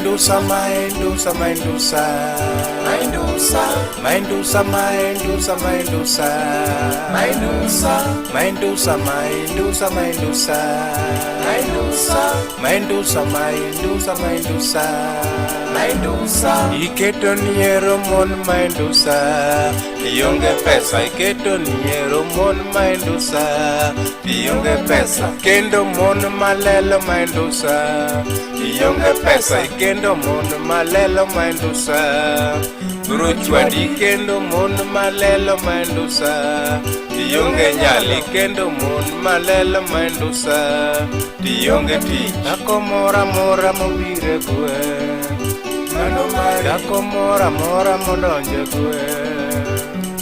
Maindusa, Maindusa, Maindusa, Maindusa, Maindusa, Maindusa, Maindusa, Maindusa, Maindusa, Maindusa, Maindusa, Maindusa, Maindusa, Maindusa, Maindusa, Maindusa, iketo niero mon Maindusa, ionge pesa, iketo niero mon Maindusa, ionge pesa, kendo mon malelo Maindusa, ionge pesa, kendo mon malelo Maindusa, Ruchwadi kendo mon malelo Maindusa, ionge nyali kendo mon malelo Maindusa, ionge tich, ako mora mora mobire kwe, mano mari, ako mora mora modonje kwe,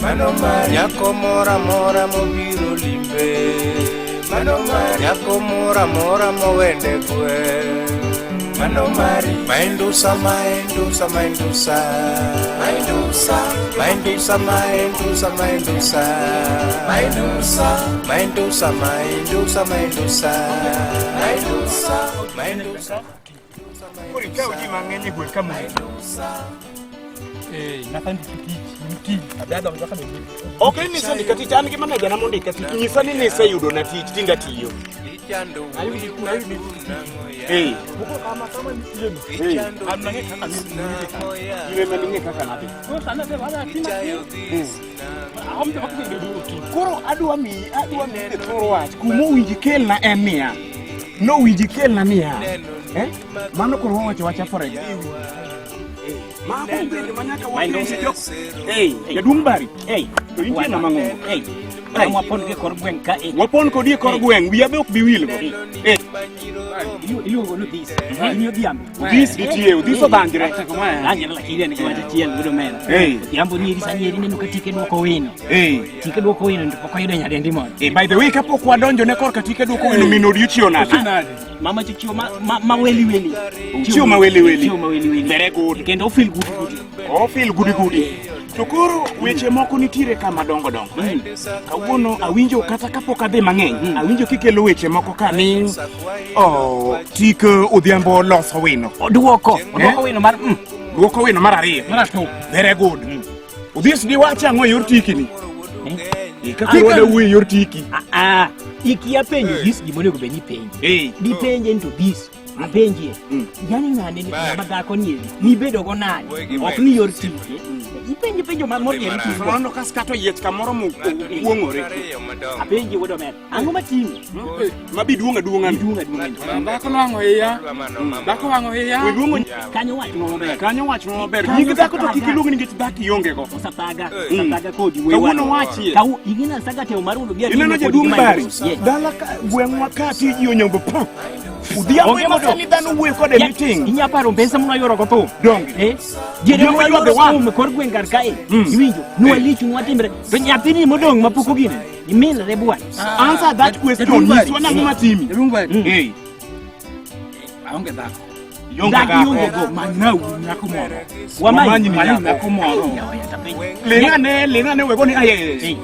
mano mari, ako mora mora mobiro limbe, mano mari, ako mora mora mowende kwe, mano mari. Maindusa, Maindusa, Maindusa, Maindusa, Maindusa, Maindusa, Maindusa, Maindusa, Maindusa, Maindusa, Maindusa, Maindusa, Maindusa. Kuri kau di mangenya gue kamu. Nathan mti. Abada mjaka mimi. Okay, ni sani kati jani gimana jana monde kati. Ni sani ni say udo na ti tinda tiyo. Ayu ni Buko kama mtiyeni. Amnange kaka mimi. Ile meninge kaka nabe. Ko sana be wala tima. Amde bakwe ngedu ki. Koro adu ami de toro wat. Kumo winjikel na emia. No winjikel na mia. Mano koro wacha forage. Ma ko ngene manyaka wa ndio. Ya dumbari. To inje na mango. Wapon ke kor gweng ka wapon ko die kor gweng wiya be ok bi wil go iluongo no this inyo diam this itie this obangre angela lakini ni kwa tiel budo men yambo ni risanyeri nenu katike dwoko wino tike dwoko wino ndipo ko yudo nyadendi mon by the way kapok wadonjo ne kor katike dwoko wino minodi chiyo nade mama chiyo ma weli chiyo ma weli very good kendo feel good to koro weche moko nitire kama dongo kawuono awinjo kata kapok adhi mang'eny awinjo kikelo weche moko ka ni tik odhiambo loso wino dwoko wino mar ariyo very good udhis di wacha ang'o yor tikini kaka wada wuoyo yor tiki ikia penjo this gimonego be ni penjo di penje into this apenje yani ngane ni madako ni bedo go nani ok ni yor tiki ipenjo mamori ya tiki mondo kaskato yet kamoro mu kuongore apenje wodo men ango matimi mabi duonga dako wango ya kanyo wach no ber nying dako to kikiluongo ningi daki yonge go sapaga kodi we kawuono wachi kawu igina saga te marundo bia ineno je dumbari dala ka gwengwa ka ti yonyombo Udhiambo yamafani dhano uwe kode meeting. Inyaparo mpesa muna yoro koto. Dongi. Jere mwa yoro koto mekor gwengar kae. Iwinjo. Nuwa lichu nwatimbere. Nyapini modong mapuko gine. Imela rebuwan. Answer that question. Niswana mmatimi. Hey. Aonge dhako. Yonge go. Manyau nyako moro. Wamanyi nyako moro. Lengane wegoni aye.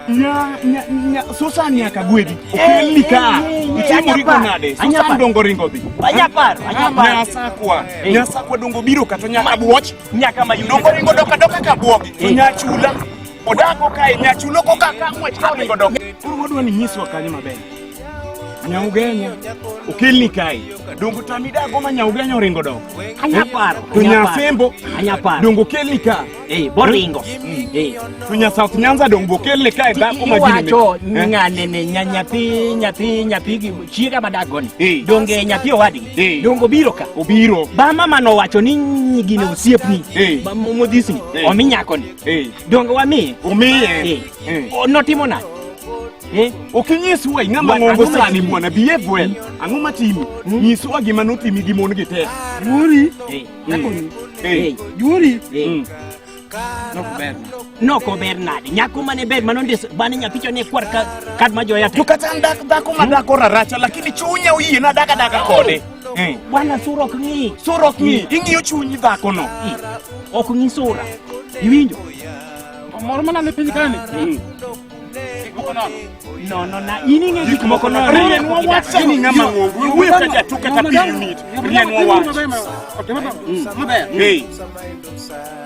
Nya sosani akagwedi okelika itimori konade sosani dongo ringo dhi anyaparo nyasakwa dongo biro kata nyaka buoch nyaka mayudo dongo ringo doka ka buogi nyachula odako kae nyachulo ko kaka mwech ka ringo doka koro wadwa ni nyiswa kanyo maber nyaugenya okelni kae dongo tamidago ma nyaugenya ringo dok anyaparo to nyafembo dongo kelni ka boringo to nya South Nyanza dongo kelni kae dhako magini wacho ngane ne nyapi gi chiega madagoni donge nyapi owadi dongo biro ka obiro ba mama no wacho ni gine osiepni ba modhisni ominyakoni dongo wami omiye notimo na okinyiswa ing'ama ng'ongo sani bwana behave well ang'o matimi nyiswa gima notimi gi mon gi te yuri noko ber nade nyako mane ber manondes bane nyapicho ne kwar kad majoya te to kata dhako madako raracha lakini chunya uyie na daga kode bwana surok ni ing'iyo chunyi dhako no ok ng'i sura iwinjo moro mana ne piny kani No, na ini ngi gik moko no. Rien wawach ni ngama ngongo. Wuyo ka jatuka ta piny unit. Rien wawach. Maber. Hey.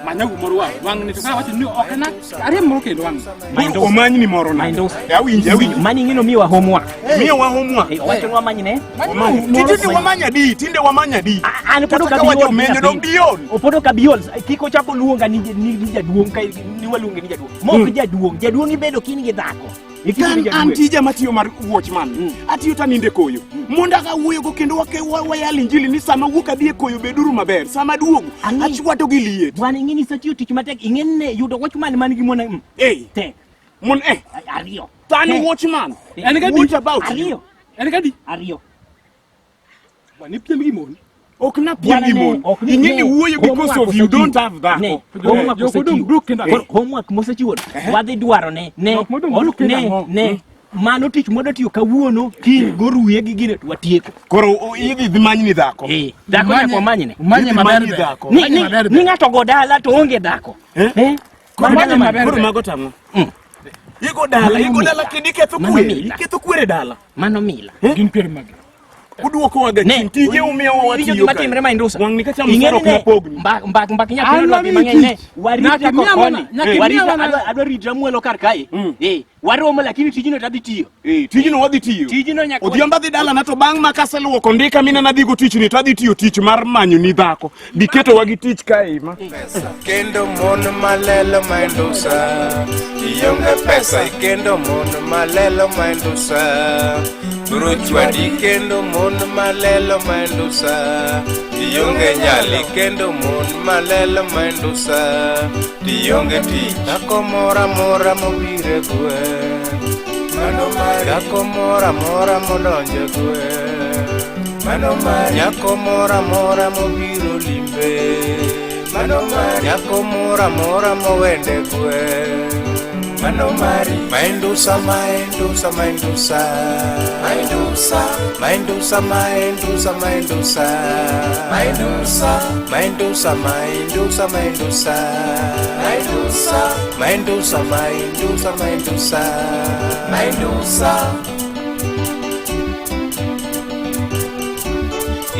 Manya gumoro wang ni to ka wacho ni okana. Ari moro kendo wang. Omanyi ni moro na. Awinji. Mani ngino miwa homework. Miwa homework. Wacho nwa manyi ne. Tinde wamanya di. An podo ka wacho menyo dong dion. Opodo ka biol. Kiko chapo luonga ni jaduong kai ni waluonge ni jaduong. Mok jaduong ibedo kini gi dhako. Kan antija matiyo mar watchman. Atiyo taninde koyo. Monda ka wuoyo go kendo wayal injili ni sama wuok adhi koyo beduru maber. Sama duogo achwato gi liet. Wan ingini satiyo tich matek ingene yudo watchman man gi mona. Tek. Mon Ariyo. Tani watchman. En ga What about Ariyo. En ga di. Ariyo. Wani piem gi mon. Okna piem gi mon. Ingeni wuoyo because of you don't have that. Homework mosechiwo. Wadhi dwaro ne. Mano tich modo tiyo kawuono kin goruye gi gine watieko. Koro idhi manyi ni dhako. Dhako ya kwa manyi ne. Manye maber dhako. Ni ngato godala to onge dhako. Manye maber. Koro mago tamo. Igo dala kidiketho kwere dala. Mano mila. Gin pier mag. Uduoko waga chin tije umiyo watiyo. Wijo matimre ma indusa. Wang nika chamo saro kwa pogni. Mbak nyathino logi mang'eny ne. Warita kokoni. Adwa ritra muelo kar kae. Waromo lakini tijino tadhi tiyo. Tijino wadhi tiyo. Tijino nyaka. Odhiamba dhi dala na to bang' makaseluoko ndika mina nadhi go tich ni to adhi tiyo tich mar manyo ni dhako. Diketo wagi tich kae ma. Kendo mon malelo ma indusa. Ionge pesa ikendo mon malelo ma indusa. Bruchwadi kendo mon malelo ma indusa. Ionge nyali kendo mon malelo ma indusa. Ionge tich. Dhako mora mobire gwe. Mano mari. Dhako mora modonje gwe. Mano mari. Nyako mora mobiro limbe. Mano mari. Nyako mora mowende gwe. Mano mari. Maindusa.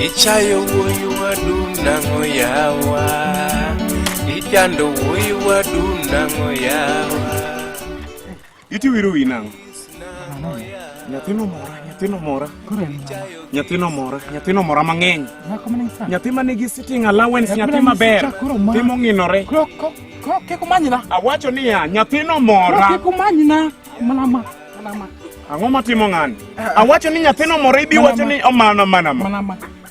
Ichayo wuoyi wadu nang'o yawa. Ichando wuoyi wadu nang'o yawa. Iti wiru winang. Nyathino mora mang'eny. Nyathi manigi sitting allowance, nyathi maber. Timo ng'inore. Keko manyina. Awacho niya, nyathino mora. Keko manyina. Malama. Ang'o matimo ng'ani? Awacho ni nyathino mora ibi wacho ni omana.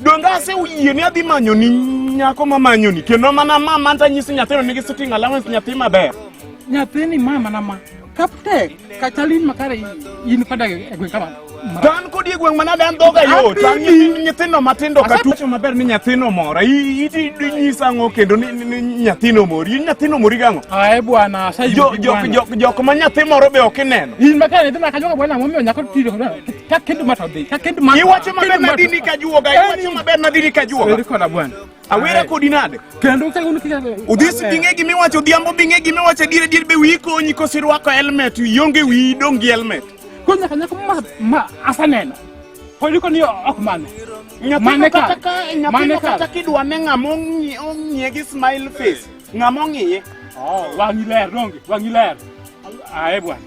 Donga ase uyie ni adhi manyo ni nyako mamanyo ni. Kendo mana mama anta nyisi nyathino nigi sitting allowance, nyathi maber. Nyathini mama. Kapte kachalin makare in pada egwe kama. Dan kodi gweng manada ndoga yo. Tan nyithino matindo katucho maber ni nyathino mora. Iti nyisa ngo kendo ni nyathino mori. Nyathino mori gango. Ae bwana sai jok ma nyathi moro be okineno. In makare ndina kajoga bwana momiyo nyako tiro ka kendo matodhi. Ka kendo ma. Iwacho maber na dini kajuoga. Iwacho maber na dini kajuoga. Eri kola bwana. Awere kodi nade. Kendo kagunu kika. Udhisi binge gimi wacho dhiambo binge gimi wacho dire be wi konyi kosirwako helmet yonge wi dongi helmet. Konya kanyako ma asanena. Koliko ni okmane. Nyathino kata kidwa ne ng'amo ong'ie gi smile face. Ng'amo ng'iye. Wangi ler. Ae bwana.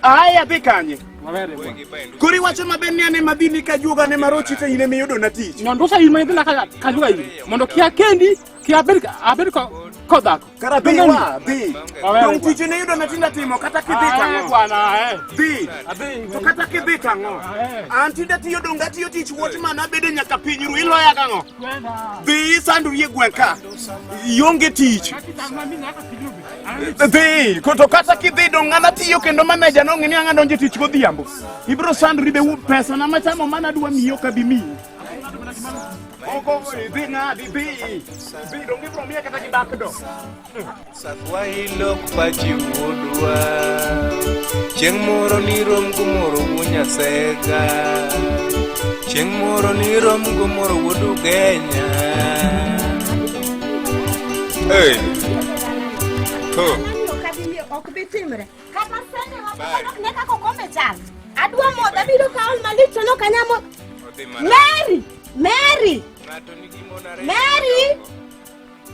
Ae adhi kanye. Mabere bwana. Kuri wacho maber ni ane madhini kajuoga ne marochi te ine miyudo na tich. Mondo sa yima ndina kajuoga yima. Mondo kia kendi kia abed ko dhako. Kara dhi wa dhi. Dong tich ne yudo na tinda timo kata kidhi kang'o. Bwana Dhi. To kata kidhi kang'o. Antinda tiyo donga tiyo tich watchman abede nyaka piny ru iloya kang'o. Dhi sandu ye gwenka. Yonge tich. Dhi. Koto kata kidhi donga na tiyo kendo manager no ng'ini anga donje tich godhiambo. Ibro sandu ribe pesa na machamo mana dwa miyo ka bimi. Ogo dhi ng'adi dhi donge bro miya kata gidak do. Sakwa ilok pachi wuodwa. Chieng' moro ni rom gumoro wuonyasega. Chieng' moro ni rom gumoro wuodu Kenya. To. Ok bitimre. Kata sene neka kokombe chal. Adwa moda biro kaol malich no kanyamo. Mary.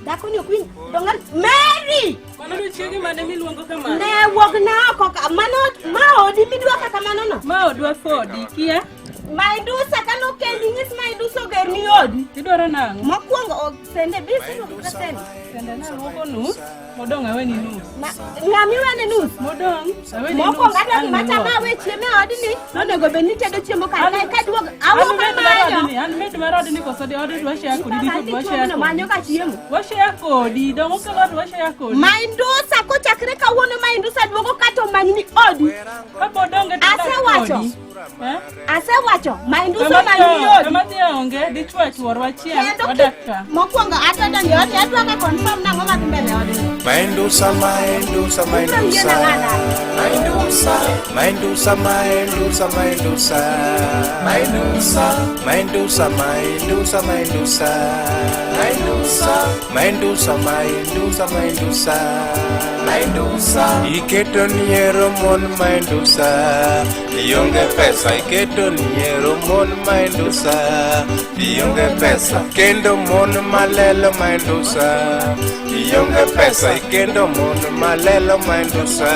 Dako ni okwin dongal Mary. Mano do chiegi mane miluongo kama. Ne wog na ko mano ma odi midwa kaka mano no. Ma odwa fodi kia. Maidusa kano kendi ngis maiduso ger ni odi. Idwaro nango. Mokwongo sende bisi no sende. Sende na moko nus. Modong aweni nus. Ngami wane nus. Modong aweni nus. Mokwongo adwa mata ma we chieme odi ni. Nonego beni tedo chiemo ka duogo. Awo kamayo. An med marodi ni koso de odi dwa share kodi di dwa share. Manyo ka chiemo. Wa share kodi dongo kala dwa share kodi. Maindusa ko chakre ka wono maindusa duogo kato manini odi. Ka bodonge asewacho. Asewacho maindusa manini odi. Amati onge di chwa chworwa chieng odaka. Mokwongo atado ni odi adwa ka confirm nango ma mbele odi. Maindusa. Iketo niero mon maindusa. Ionge pesa iketo niero mon maindusa. Ionge pesa kendo mon malelo maindusa. Ionge pesa ikendo mon malelo maindusa.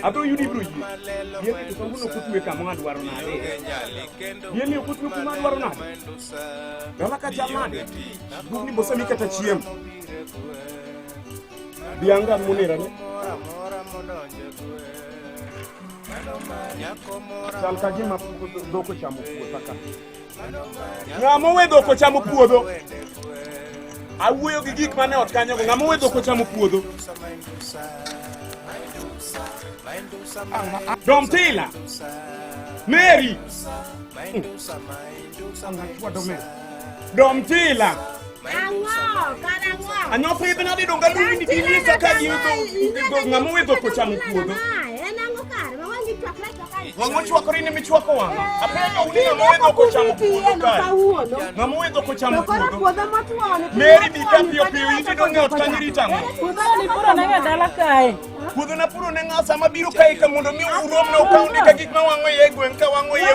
Ato yudi bro. Yeni tukambuno kutuwe kama dwaro nade. Yeni kutuwe kama dwaro nade. Dala ka jamani. Dugni bosami kata chiem. Bianga munira ne. Salka jima doko chamu puotaka. Ngamo we doko chamu puodho. Awuoyo gi gik mane ot kanyo ngamo we doko chamu puodho. Domtila Mary Domtila Anyo pe bena di donga lu ni dili sakaji to ngamo we doko chamu puodho. Wango chwakori ni michwako wango. Apenya uli ngamo we doko chamu puodho. Ngamo we doko chamu puodho. Mary di kapio pio iti donga ot kanyirita ngo. Ni pura nanga dala kae. Kudu na puro nenga sama biru kai ka mondo mi urom na ukaundi ka gik ma wango ye gwen ka wango ye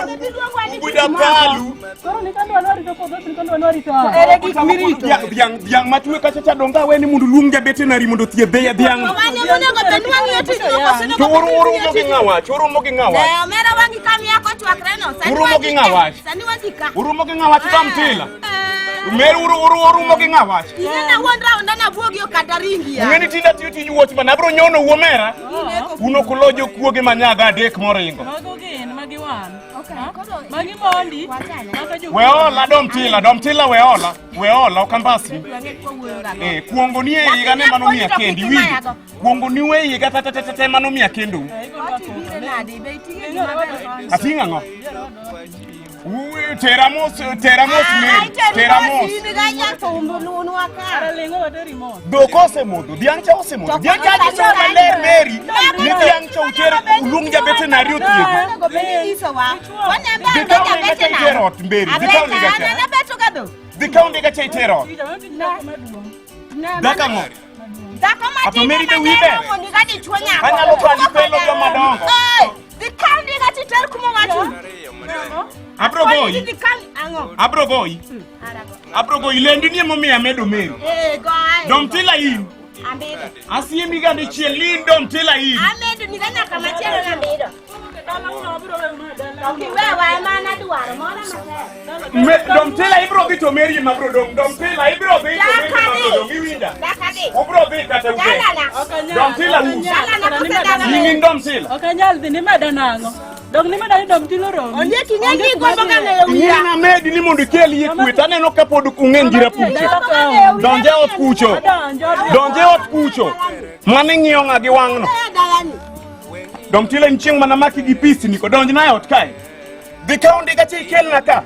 ubuda palu. Koro ni kando anori to kodo ni kando anori to. Ere gik mirito. Biang matwe ka chacha donga weni mundu luonga veterinary mondo thiedhe ya biang. Wani monego benwangi oti ko Choro mo gi ngawa. Omera wangi kami yako chwakre no. Sani wadika. Urumo gi ngawa Domtila. Meru urumo gi ngawa. Ina wondra ondana buogi okadaringi ya. Ngeni tinda titi wuoth bana bro nyono uomera. Uno kulojo kuoge manyaga adek moringo. Mago gin magi wan. Magi mondi. Weola Domtila weola okambasi. Kuongo ni yiga ne mano mia kendi wi. Kuongo ni we yiga tata mano mia kendo. Atinga ngo. Teramos. Dokose modo, diancha ose modo. Diancha cha valer Mary. Ni diancha utera ulunga veterinary otiego. Dikaunde gacha itero. Daka ngo. Ato Mary de wibe. Anyalo kwani pelo joma dongo. Dikaunde gacha itero kuma watu. Abrogo ilendi ni momi amedo Mary. Domtila in. Ambedo. Asiemi ga de chielin Domtila in. Amedo ni ganya kama chielo na ambedo. Wewe mana duaro mona mate. Domtila ibro bito Mary mabro Domtila ibro bito Mary iwinda. Obro bito kata ube. Domtila u. Nini Domtila. Okanyal dini meda nango. Dog ni meda ni Domtila ro. Onye kingengi gombo ngale uya. Ngina medi ni mundu keli yekweta neno kapodu kungengira pucho. Donje ot kucho. Mane ng'iyo nga gi wangno. Domtila nchieng mana maki gi pisi niko donje na ot kae. Dikaunde gache ikel na ka.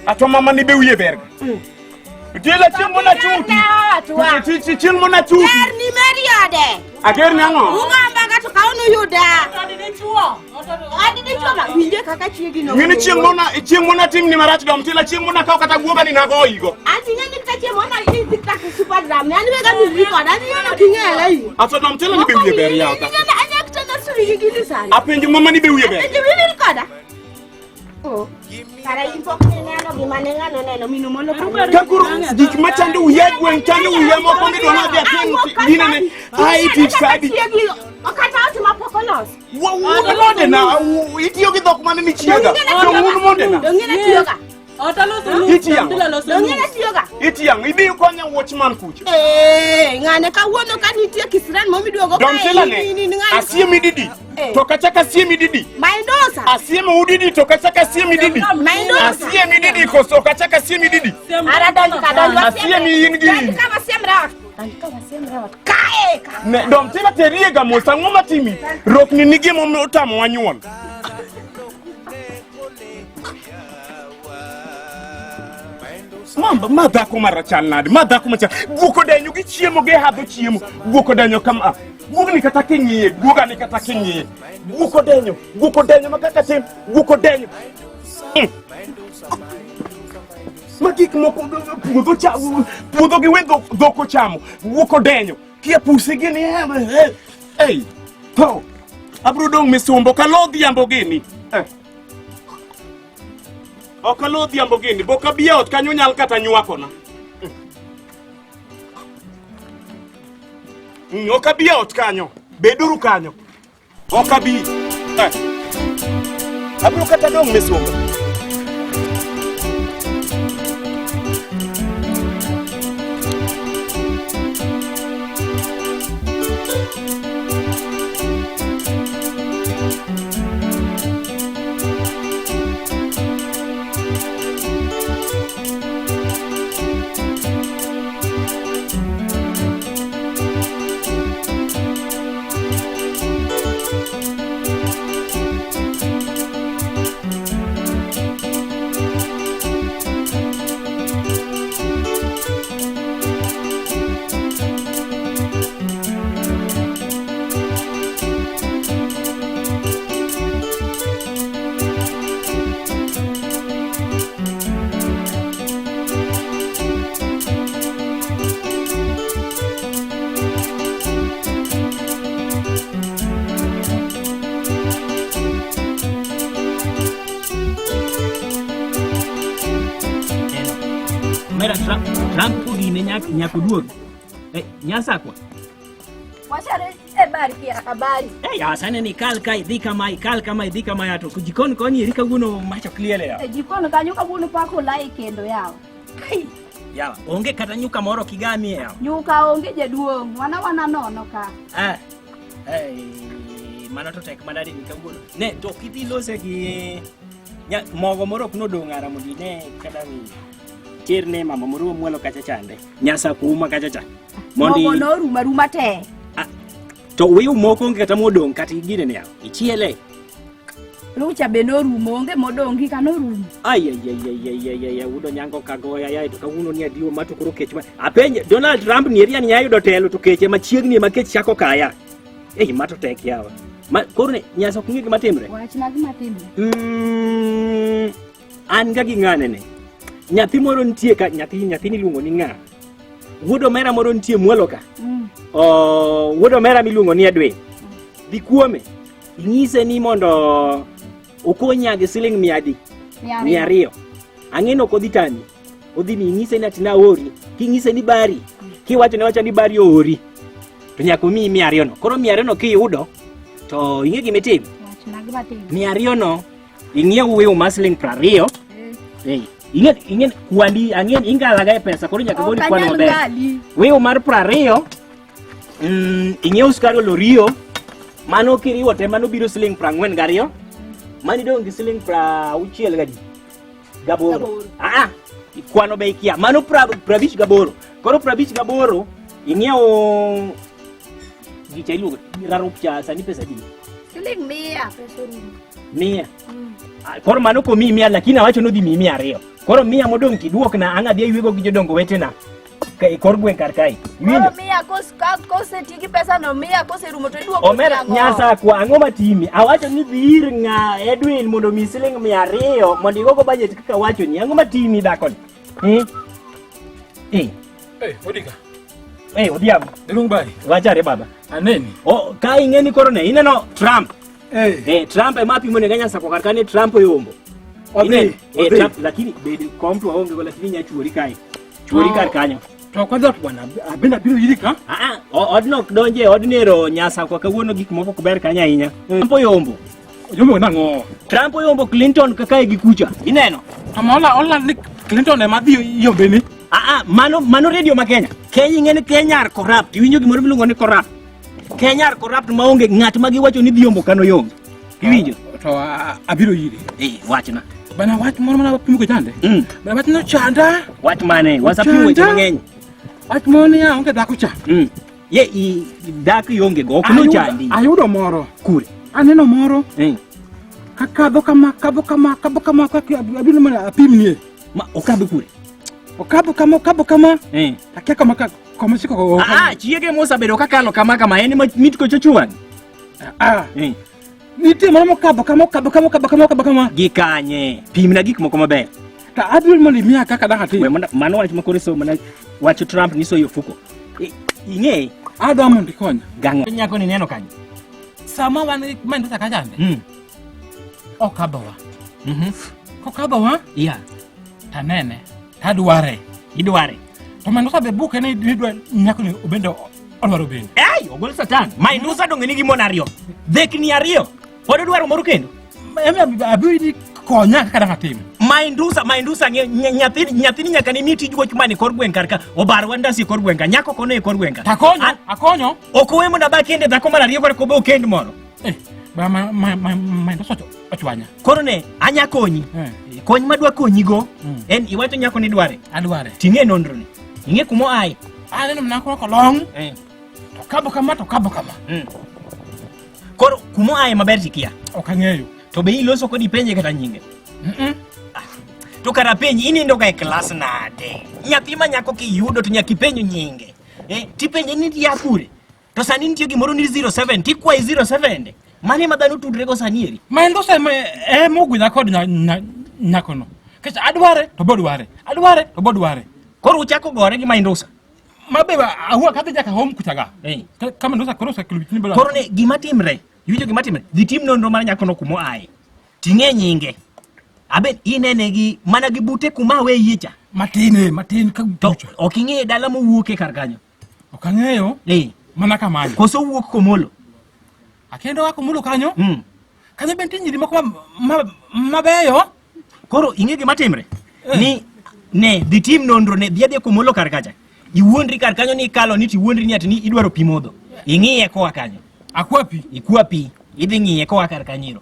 Ato mama ni be wiye berga. Dila chimbo na chuti. Chimbo na chuti. Ni Meriode. Ager nango. Ungamba gato kaunu yuda. Adi chuo ba winje kaka chiegi no. Ngini chieng mona tim ni marach Domtila chieng mona ka kata guoga ni nago igo. Ati ngani kache mona ni TikTok super drum. Yani wega mi record. Ani yono kingele yi. Ato Domtila ni be wiye ber ya ta. wiyi gini sani. Apenjo mama ni be wiye be. Apenjo wiyi koda. Oh. Para info neno gimane ngano neno minu mono ka. Kakuru dik machando wiye gwen chando wiye moko mi dona bia pin dina ne. Ai tich sadi. Okata oti mapokolos. Wo lode na itiyo gi dok mane mi chiega. To mun monde na. Dongine tiyoga. Otalo sulu. Dongine tiyoga. Itiyang ibi konya watchman kucho. Ngane ka wono ka nitie kisran momi duogo ka. Domsela ne. Asie mi didi. To kachaka sie mi didi. Maindosa. Asie mi udidi to kachaka sie mi didi. Maindosa. Asie mi didi ko so kachaka sie mi didi. Ara donji ka donji. Asie mi yingi. Donji ka wasemra. Kae ka. Ne domsela teriega mo sangoma timi. Rokni nigi mo otamo wanyuon. Mamba madhako marachal nade madhako macha guko denyo gi chiemo ge hadho chiemo guko denyo kama gugni kata kinyi guga ni kata kinyi guko denyo makaka tim guko denyo magik moko puodho cha puodho gi wendo doko chamo guko denyo kia pusi gini hey to abro dong misumbo kalodhi ambo gini Okalo dhiambo gini, boka biot kanyo nyal kata nywako na. Oka biot kanyo, beduru kanyo. Oka bi. Abro kata dong mesumba. Trump gine nyako duogo. Nyasa kwa. Wachare bari kia habari. Ya sana ni kal kai dhika mai ato kujikoni koni rika guno macho clear ya. Jikoni kanyuka guno pako lai kendo yao. Ya onge kata nyuka moro kigami yao. Nyuka onge jaduong wana nono ka. Mana to tek madadi nikaguno. Ne to kiti lose gi mogo moro kuno dongara modine kada mi. Cherne mama moro mwelo kacha chande. Nyasa kuuma kacha cha. Mogo no ruma te. To wiu moko ngi kata modong kata igine ne yao. Ichiele. Lucha beno rumo onge modong ki kano rumo. Ay udo nyango kagoya yai to kawuno ni adiwo matu kuro keche. Apenje Donald Trump ni ria ni yayo do telo to keche machiegni makech chako kaya. Mato tek yawa. Korne nyasa kungi matimre. Wachna gi matimre. An ga gi ngane ne. Nyathi moro ntie ka nyathi ni luongo ni nga. Wuodo mera moro ntie mwelo ka. Wuodo mera miluongo ni Edwin. Dhi kuome. Ingise ni mondo okonya gi siling 200. Angeno kodhi tani. Odhi ni ingise ni atina ori. Kingise ni bari. Kiwacho ne wacha ni bari ori. To nyako mi 200 no. Koro 200 no kiyudo to inge gimetim. Wachna gi matimre. 200 no ingiew wiu masling 20. Ingen kuandi angien ingalaga pesa koro nyaka goli kwano maber. Wiu mar 20 ingiew skaro lorio mano kiriwo te mano biro siling 42 mani dongi siling 60 gadi gaboro kwano be kia mano 58 gaboro koro 58 ingiew gichailu rarupcha sani pesa di siling 100 pesa rumo 100 koro mano ko 100 lakini awacho no di 200 koro 100 modong kiduok na anga dia yuego gi jodongo wetena kai korgwen karkai winjo 100 kose tigi pesa no 100 kose rumo to iduogo omera nyasa kwa ango matimi awacho ni dhir nga Edwin mondo mi siling 200 mondo igogo budget kaka wacho ni ango matimi dakon Odika Odiam. Dung bai. Wachare baba. Aneni. O ka ingeni korone ineno Trump. Trump ema pimo ne ganya sako karkane Trump yombo. Odi. Trump lakini bedi kwa mtu aonge kwa lakini nyachuori kai. Chuori karkanyo. To kwanza bwana abena biro yirika. Odno donje odnero nyasa kwa kawuono gik moko kuber kanya inya. Trump yombo. Yombo nango. Trump yombo Clinton kakae gikucha. Ineno. Ola ni Clinton ema dhi yombe ni. Mano radio ma Kenya. Kenya ngene Kenya ar corrupt. Iwinjo gimoro miluongo ni corrupt. Kenya ar corrupt maonge ng'at ma giwacho ni dhiombo kano yombo. Iwinjo? To abiro yire. Wachna. Bana wach moro mana pimo ko chande. Bana wach no chanda. Wach mane? Wasapimo weche mang'eny. Wach moni ya onge dhako cha. Ye I dhako yonge go ok no chandi. Ayudo moro. Kure. Aneno moro. Kakadho kama abiro mana apimnie. Ma okadho kure. Okadho kama. Akia kama siko ko. Chiege mosa bedo kakalo kama en mit ko chochuan. Nitie moro mokadho kama. Gikanye. Pimna gik moko maber. Ta abiro mali miya kaka danga ti. Mano wach makore so mana wach Trump niso yo fuko. Ing'e adwa mondo ikonya. Gang'o nyako ni neno kanyo. Sama wan mendo saka jande. Okadhowa. Kokadhowa? Iya. Tanene. Tadware. Idware. To mendo sabe buke ni didwa nyako ni obendo olwaro bende. Ogol satan. Maindusa donge nigi mon ariyo. Dhek ni ariyo. Pod dwaro moro kendo. Abiro konya kaka danga tim. Maindusa nyathini nyaka ni miti juoch mani kor gweng karka obar wanda si kor gwenga nyako kono e kor gwenga. Akonyo. Okowe mondo ba kende dhako mar ariyo kore kobe okend moro. Ba maindusa ochwanya. Koro ne anya konyi. Kony madwa konyi go en iwacho nyako ni dware. Adware. Ting'e nonro ni. Ing'e kumo ai. Aneno mnako ko long. To kabo kama. Koro kumo ai maber tikia. Okang'eyo. To be iloso kodi penje kata nyinge. To kara penji inindo ka e klas nade. Nyathi ma nyako kiyudo to nyaki penjo nyinge. Ti penje ni ya kure. To sani nitie gimoro ni 07 ti kwai 07. Mane madhano tudrego sani eri. Maindusa mogwidha kod nyakono. Kech adware to bodware. Koro uchako gore gi Maindusa. Mabeba ahua kadhi jaka home kutaga. Kama ndosa korosa kilubitini bala. Koro ne gima timre. Yujo gima timre. Dhi tim nonro mar nyakono kumo ai. Ting'e nyinge. Abe inene gi mana gi bute kuma we yicha. Matin ka bucho. Oking'e dala mowuoke kar kanyo. Okang'eyo. Mana kamano. Koso wuok komolo. Akendo wako mulo kanyo? Kanyo benti nyiri moko mabeyo. Koro ing'e gima timre. Ni ne dhi tim nonro ne dhiadhi komolo kar kacha. Iwuondri kar kanyo ni kalo ni tiwuondri ni ati ni idwaro pi modho. Ing'iye koa kanyo. Ikwa pi. Idhi ng'iye koa kar kanyiro.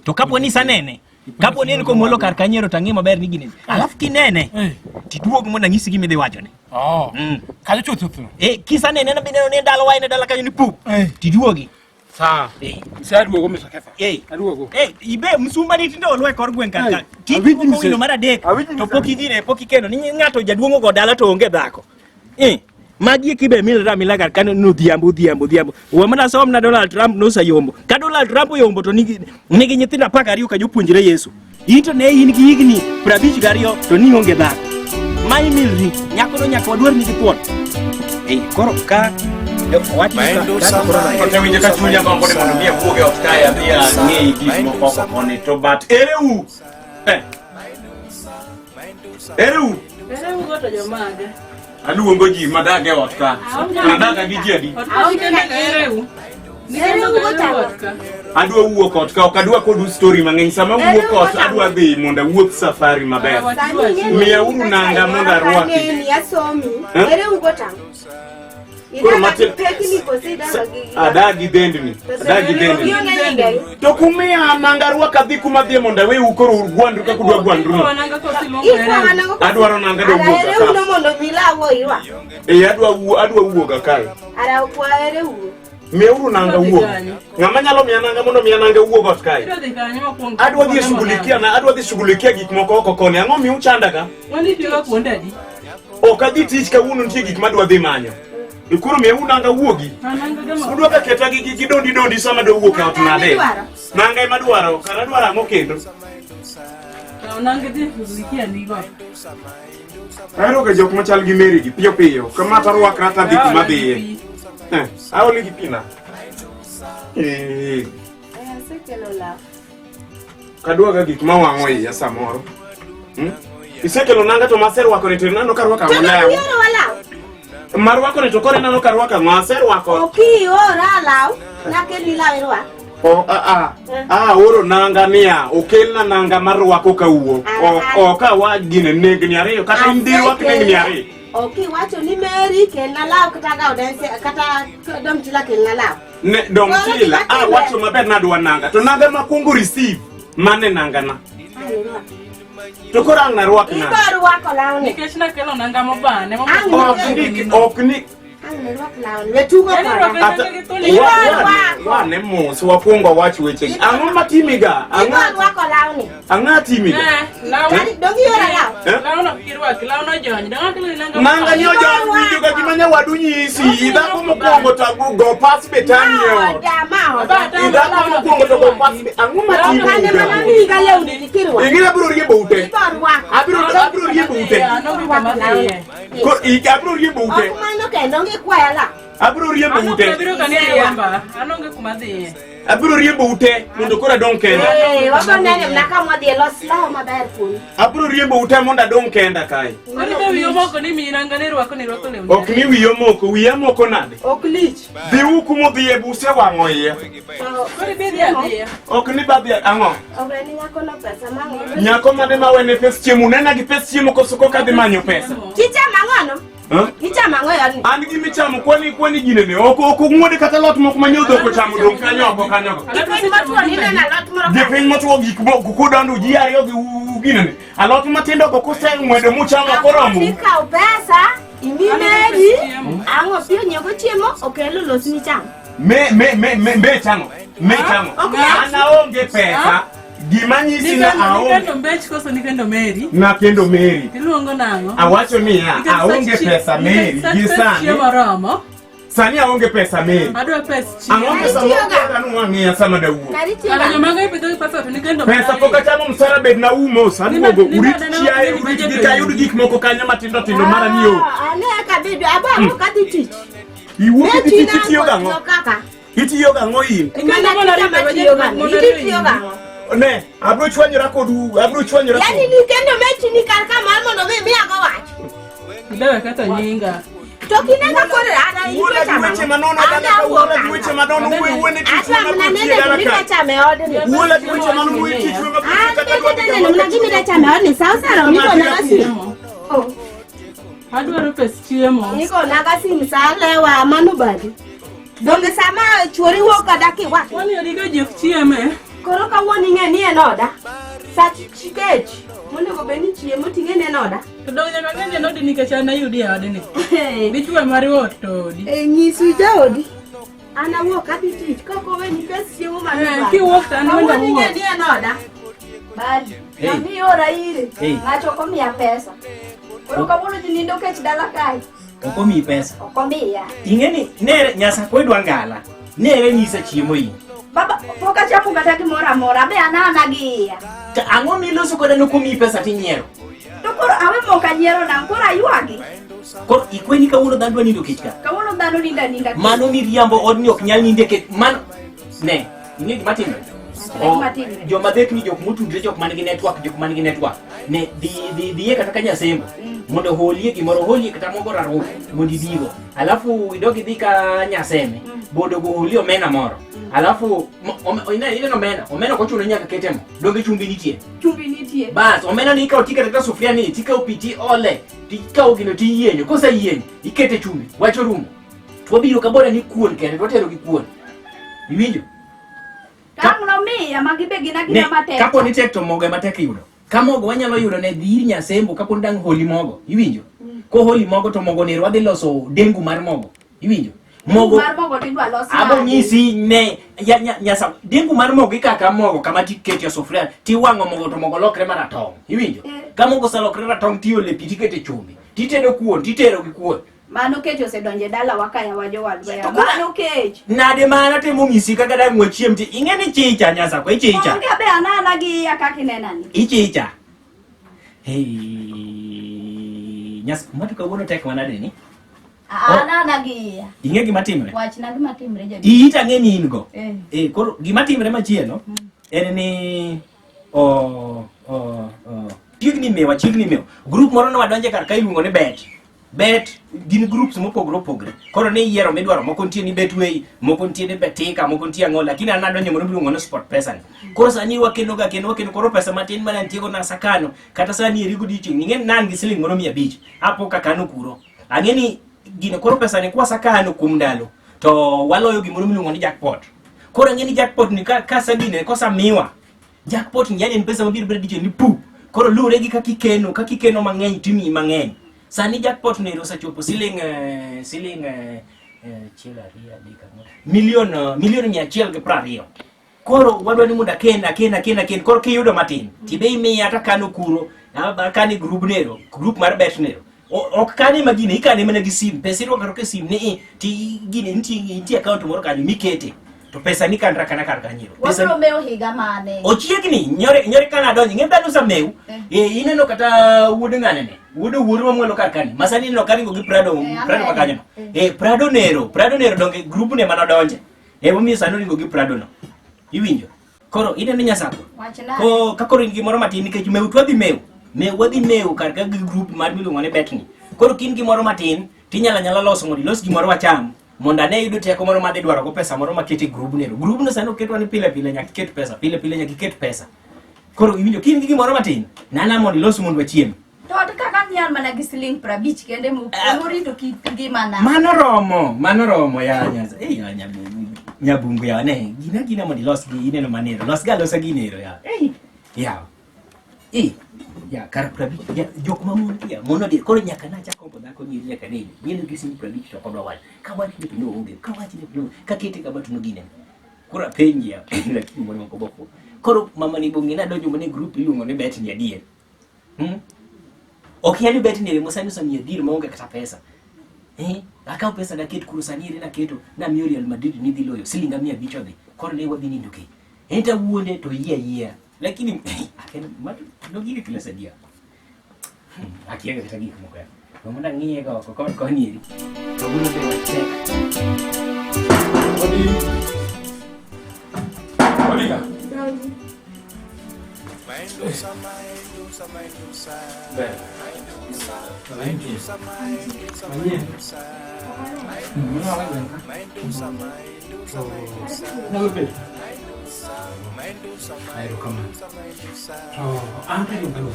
To kapo ni sanene. Kapo ni en komolo kar kanyiro tang'e maber ni gine. Alafu kinene. Tiduog mondo anyisi gima idhi wachone. Kanyo chuth. Kisanene na bineno ni dala waine dala kanyo ni pup. Tiduogi. Sawa. Aduogo mesa kefa. Aduogo. Ibe msumba ni tindo olwe kor gwen kaka. Tiduogo wino mar adek. To pok idhire, pok ikendo ni ng'ato jaduongo go dala to onge dhako. Magi kibe milra milaga kano no dhiambo. Wamana som na Donald Trump no sayombo. Ka Donald Trump yombo to nigi nyithindo 12 ka jopuonjre Yesu. Into ne in gi higni 52 to ni onge dhako. Mai milri nyako no nyako wadwar ni gipuon. Koro ka Maindusa winjo ka chunya gombo ni mondo mi awuoge ot kae adhi ang'e gik moko koni to but ereu go to jomage. Aluongo ji madage ot ka. Nadaga gi ji adi. Adwa wuok ot ka, ok adwa kodu story mang'eny. Sama wuok ot adwa dhi mondo awuoth safari maber. Miya uru nanga mondo arwaki. Koro matin adagi dendni. To kumiya nanga rwaka dhi kuma dhi mondo awe ukoro urgwandru ka kudwa gwandru. Adwaro nanga do wuoka ka. Adwa wuoga kae. Miya uru nanga wuoga. Ng'ama nyalo miya nanga mondo miya nanga wuoga ot kae. Adwa dhi shughulikia gik moko oko koni. Ang'o miu chanda ka? Ok adhi tich kawuono nitie gik madwa dhi manyo. Ikuru miya unanga wuogi. Udwa ka keta gi dondi sama do wuok ot nade. Nanga ema dwaro, kara dwaro ang'o kendo? Nange di fuzikia ndigo. Ero ke jok machal gi Mary gi piyo piyo. Kama tarwakra ta dik madhiye. Aoli gi pina. Sekelo la. Kadwaga gik mawang'o iya samoro. Isekelo nanga to maserwako ne to nano karwaka ng'olaw. Marwako ne to kore nano karwaka ng'aserwako. Oki ora law. Nakeli lawerwa. Oro nanga mia okelna nanga marwako kawuok. Ka wa gine negni ariyo kata indirwak negni ariyo. Oki wacho ni Mary kelna law kata ga odense kata dom tila kelna law. Ne dom tila wacho maber nadwa nanga to nanga makungu receive mane nanga na. To korang na rwak na. Ibar wako law ni. Nikech na kelo nanga mobane. Ok Wane mos wapungo wach weche. Ang'o matimiga? Ang'a timiga? Nanga nyo jony winjo ga gimanya wadu nyisi. Idhako mokwongo to go pass betanyo. Idhako mokwongo to go pass betanyo. Ang'o matimiga? Ingira bro riembo ute. Abro riembo ute. Abro riembo ute. Abro riembo ute. Abro riembo ute mondo kora dong kenda. Wabanene mnaka mwadhi los lao maber kun. Abro riembo ute mondo dong kenda kai. Ok ni wiyo moko, wiya moko nade? Ok lich. Dhi uku modhi e buse wang'o iye. Ok ni badhi ang'o? Obreni nyako no pesa mang'o. Nyako mane mawene pes chiemo, nena gi pes chiemo koso koka dhi manyo pesa. Chicha mang'ono? Chicha mang'o yani? An gi michamo kwani ginene, ok ng'wode kata lot moko manyodho ko chamo dong kanyo. Ipiny matuo nine na lot moro. Gipiny matuo gik moko kudandu ji ariyo gi ginene. Alot matindo go kose ng'wedo muchamo koromo. Ikaw pesa, imi Mary, ang'o piyo nyego chiemo, okelo los ni chamo. Me chamo. An aonge pesa. Gimanyisi na aonge. Na kendo Mary. Awacho niya, aonge pesa Mary. Sani aonge pesa Mary. Ang'o pesa moka nuang'ia sama da uo. Pesa poka chamo msara bed na umo. Sani mogo urit chiae, urit gikayud gik moko kanya matindo mara niyo. Ane kabidu, aba mo kati tich. Iwuok itiyo gang'o? Itiyo gang'o in? Ne, abro chwanyora kodu. Yani ni kendo mechi ni karka mar mondo mi ago wach. Lewe kata nyinga. Tokinanga kore ana iwe chama. Wala duweche manono uwene Asa mnanende kulika chame odni. Wala duweche manono uwe tichwe mnagimi chame odni. Sausaro niko nagasi. Adwaro pes chiemo. Niko nagasi msalewa manubadi. Donge sama chwori woka daki watu. Wani odiga jok chieme. Koro ka woni nge ni enoda. Sachi chikechi. Mondo go beni chiemo tinge ne enoda. To donge ng'enge nodi nikech an ayudi odni. Dichwe mari otodi. Nyisu jaodi. Ana wuok adhi tich koko weni pes chiemo manubadi. Kiwuok to an wenda wuok. Woni nge ni enoda. Bali. Kami ora ire. Ngacho komia pesa. Koro ka wono jinindo kech dala kai. Okomi pesa. Okomia. Ingeni nere nyasa kwedwa ngala. Nere nyisa chiemo yi. Baba, poka chapu kata mora be anana giya. Ang'o miloso koda nokomi pesa tinyiero? To koro awe moka nyiero na kora yuagi. Koro ikweni kawuono dhano nindo kech ka. Kawuono dhano ninda. Mano miriambo odni ok nyal ninde kech. Mano ne, ing'e gima timre? Joma dhekni jok motudre jok manigi network. Ne dhiye kata ka nyasembo. Mondo holie gimoro holie kata mogo rarufu mondo ibigo. Alafu idogi dhi ka nyaseme. Bodo go holie omena moro. Alafu ile omena kochuno nyaka ketemo. Donge chumbi nitie. Bas omena ni ikaw tikata sufria ni tikaw piti ole. Tikaw gino tiyienyo. Kosa yienyo ikete chumbi. Wacho rumo. Twabiro kabora ni kuon kende twatero gi kuon. Iwinjo? Kamno miya magibe gina matek. Kapo ni tek to mogo matek yudo. Kamogo wanyalo yudo ne dhir nyasembo kapo ndang holi mogo. Iwinjo? Ko holi mogo to mogo ni wadhi loso dengu mar mogo. Iwinjo? Mogo mar mogo tidwa loso. Abo nyisi ne nyasa dengu mar mogo ikaka mogo kama tikete sufria tiwang'o mogo to mogo lokre maratong. Iwinjo? Ka mogo salokre ratong tiole pi tikete chumbi. Titedo kuon, titero gi kuon. Mano kech osedonje dala wakaya wajo wadwa. Mano kech. Nade mana temo ngisi kaka dang chiemti ing'eni chicha nyasa ko chicha. Onge be anana gi akaki nenani. Ichicha. Nyas, matu kawuono tek manade ni? Ana gia. Ing'e gima timre? Wach na gima timre jadi. Ita ng'e ni in go. Koro gima timre machielo en ni chiegni mewa. Group moro no wadonje kar ka iluongo ni Bet gin groups mopogore. Koro ne yiero midwaro, moko nitie ni Betway, moko nitie ni Betika, moko nitie ang'o, lakini an adonjo mondo miluongo ni SportPesa ni. Koro sani wakeno koro pesa matin mana ntiego na sakano, kata sani erigo dichieng' ing'e nan gi siling moro 500, apo kakano kuro. Ang'e ni gino koro pesa ni kwa sakano kuom ndalo, to waloyo gimoro miluongo ni jackpot. Koro ang'e ni jackpot ni kasa gine kosa miwa. Jackpot ni yani en pesa mabiro bedo dichieng' ni pu. Koro lure gi kakikeno mang'eny timi mang'eny. Sani jackpot ni osechopo siling milion 120. Koro wadwa ni mondo aken koro kiyudo matin tibe imiya ata kano kuro kani group mar bet nero ok kani magine ikane mana gi sim pesa irwako ke sim ni ti gine nitie account moro kanyo mikete to pesa ni kanra kana kar kanyiro pesa wabro mew higa mane ochiegni nyore kana donji ng'e dhano samew ineno kata wuod ng'ane ne wuod mamwelo kar kani masani no karingo gi Prado makanyo Prado nero donge group ne manodonje momiyo sano ringo gi Prado no iwinjo koro ineno nyasako ko kakoro in gimoro matin nikech mew wadhi mew kar ka gi group mar miluongo ni bet ni koro kin gimoro matin tinyala loso mondo ilos gimoro wacham mondo ane yudo teko moro madhi dwaro go pesa moro makete group no sano ketwa ni pile nyaka ket pesa pile nyaka ket pesa koro iwinjo kin gi gimoro matin nana mondo ilos mondo wachiem to kaka nyal mana gi siling 50 kende muri to kiti mana mano romo ya nyaza nyabungu ya ne gina mondo ilos gi ineno manero losa ginero ya ya kar 50 ya jok mamon ya mono de koro nyaka na chako boda ko nyiri nyaka ne yelo gi siling 50 to kodwa wal ka wach ni pino onge ka wach ni pino ka kete ka batu no gine kura penji ya lakini mono ko boko koro mama ni bongi na donjo mone group iluongo ni bet ni adier okiani bet ni mosani so ni adier maonge kata pesa akaw pesa na ket kuru saniri na keto na miyo Real Madrid ni dhi loyo siling 500 odhi koro ne wadhi nindo ke enta wuonde to yia lakini akena matu no gire kila sadia akiaga kata gik moko mama ng'iye go ko nyiri to gulo be wache Oliga Ayo kamu. Oh, angka yang baru.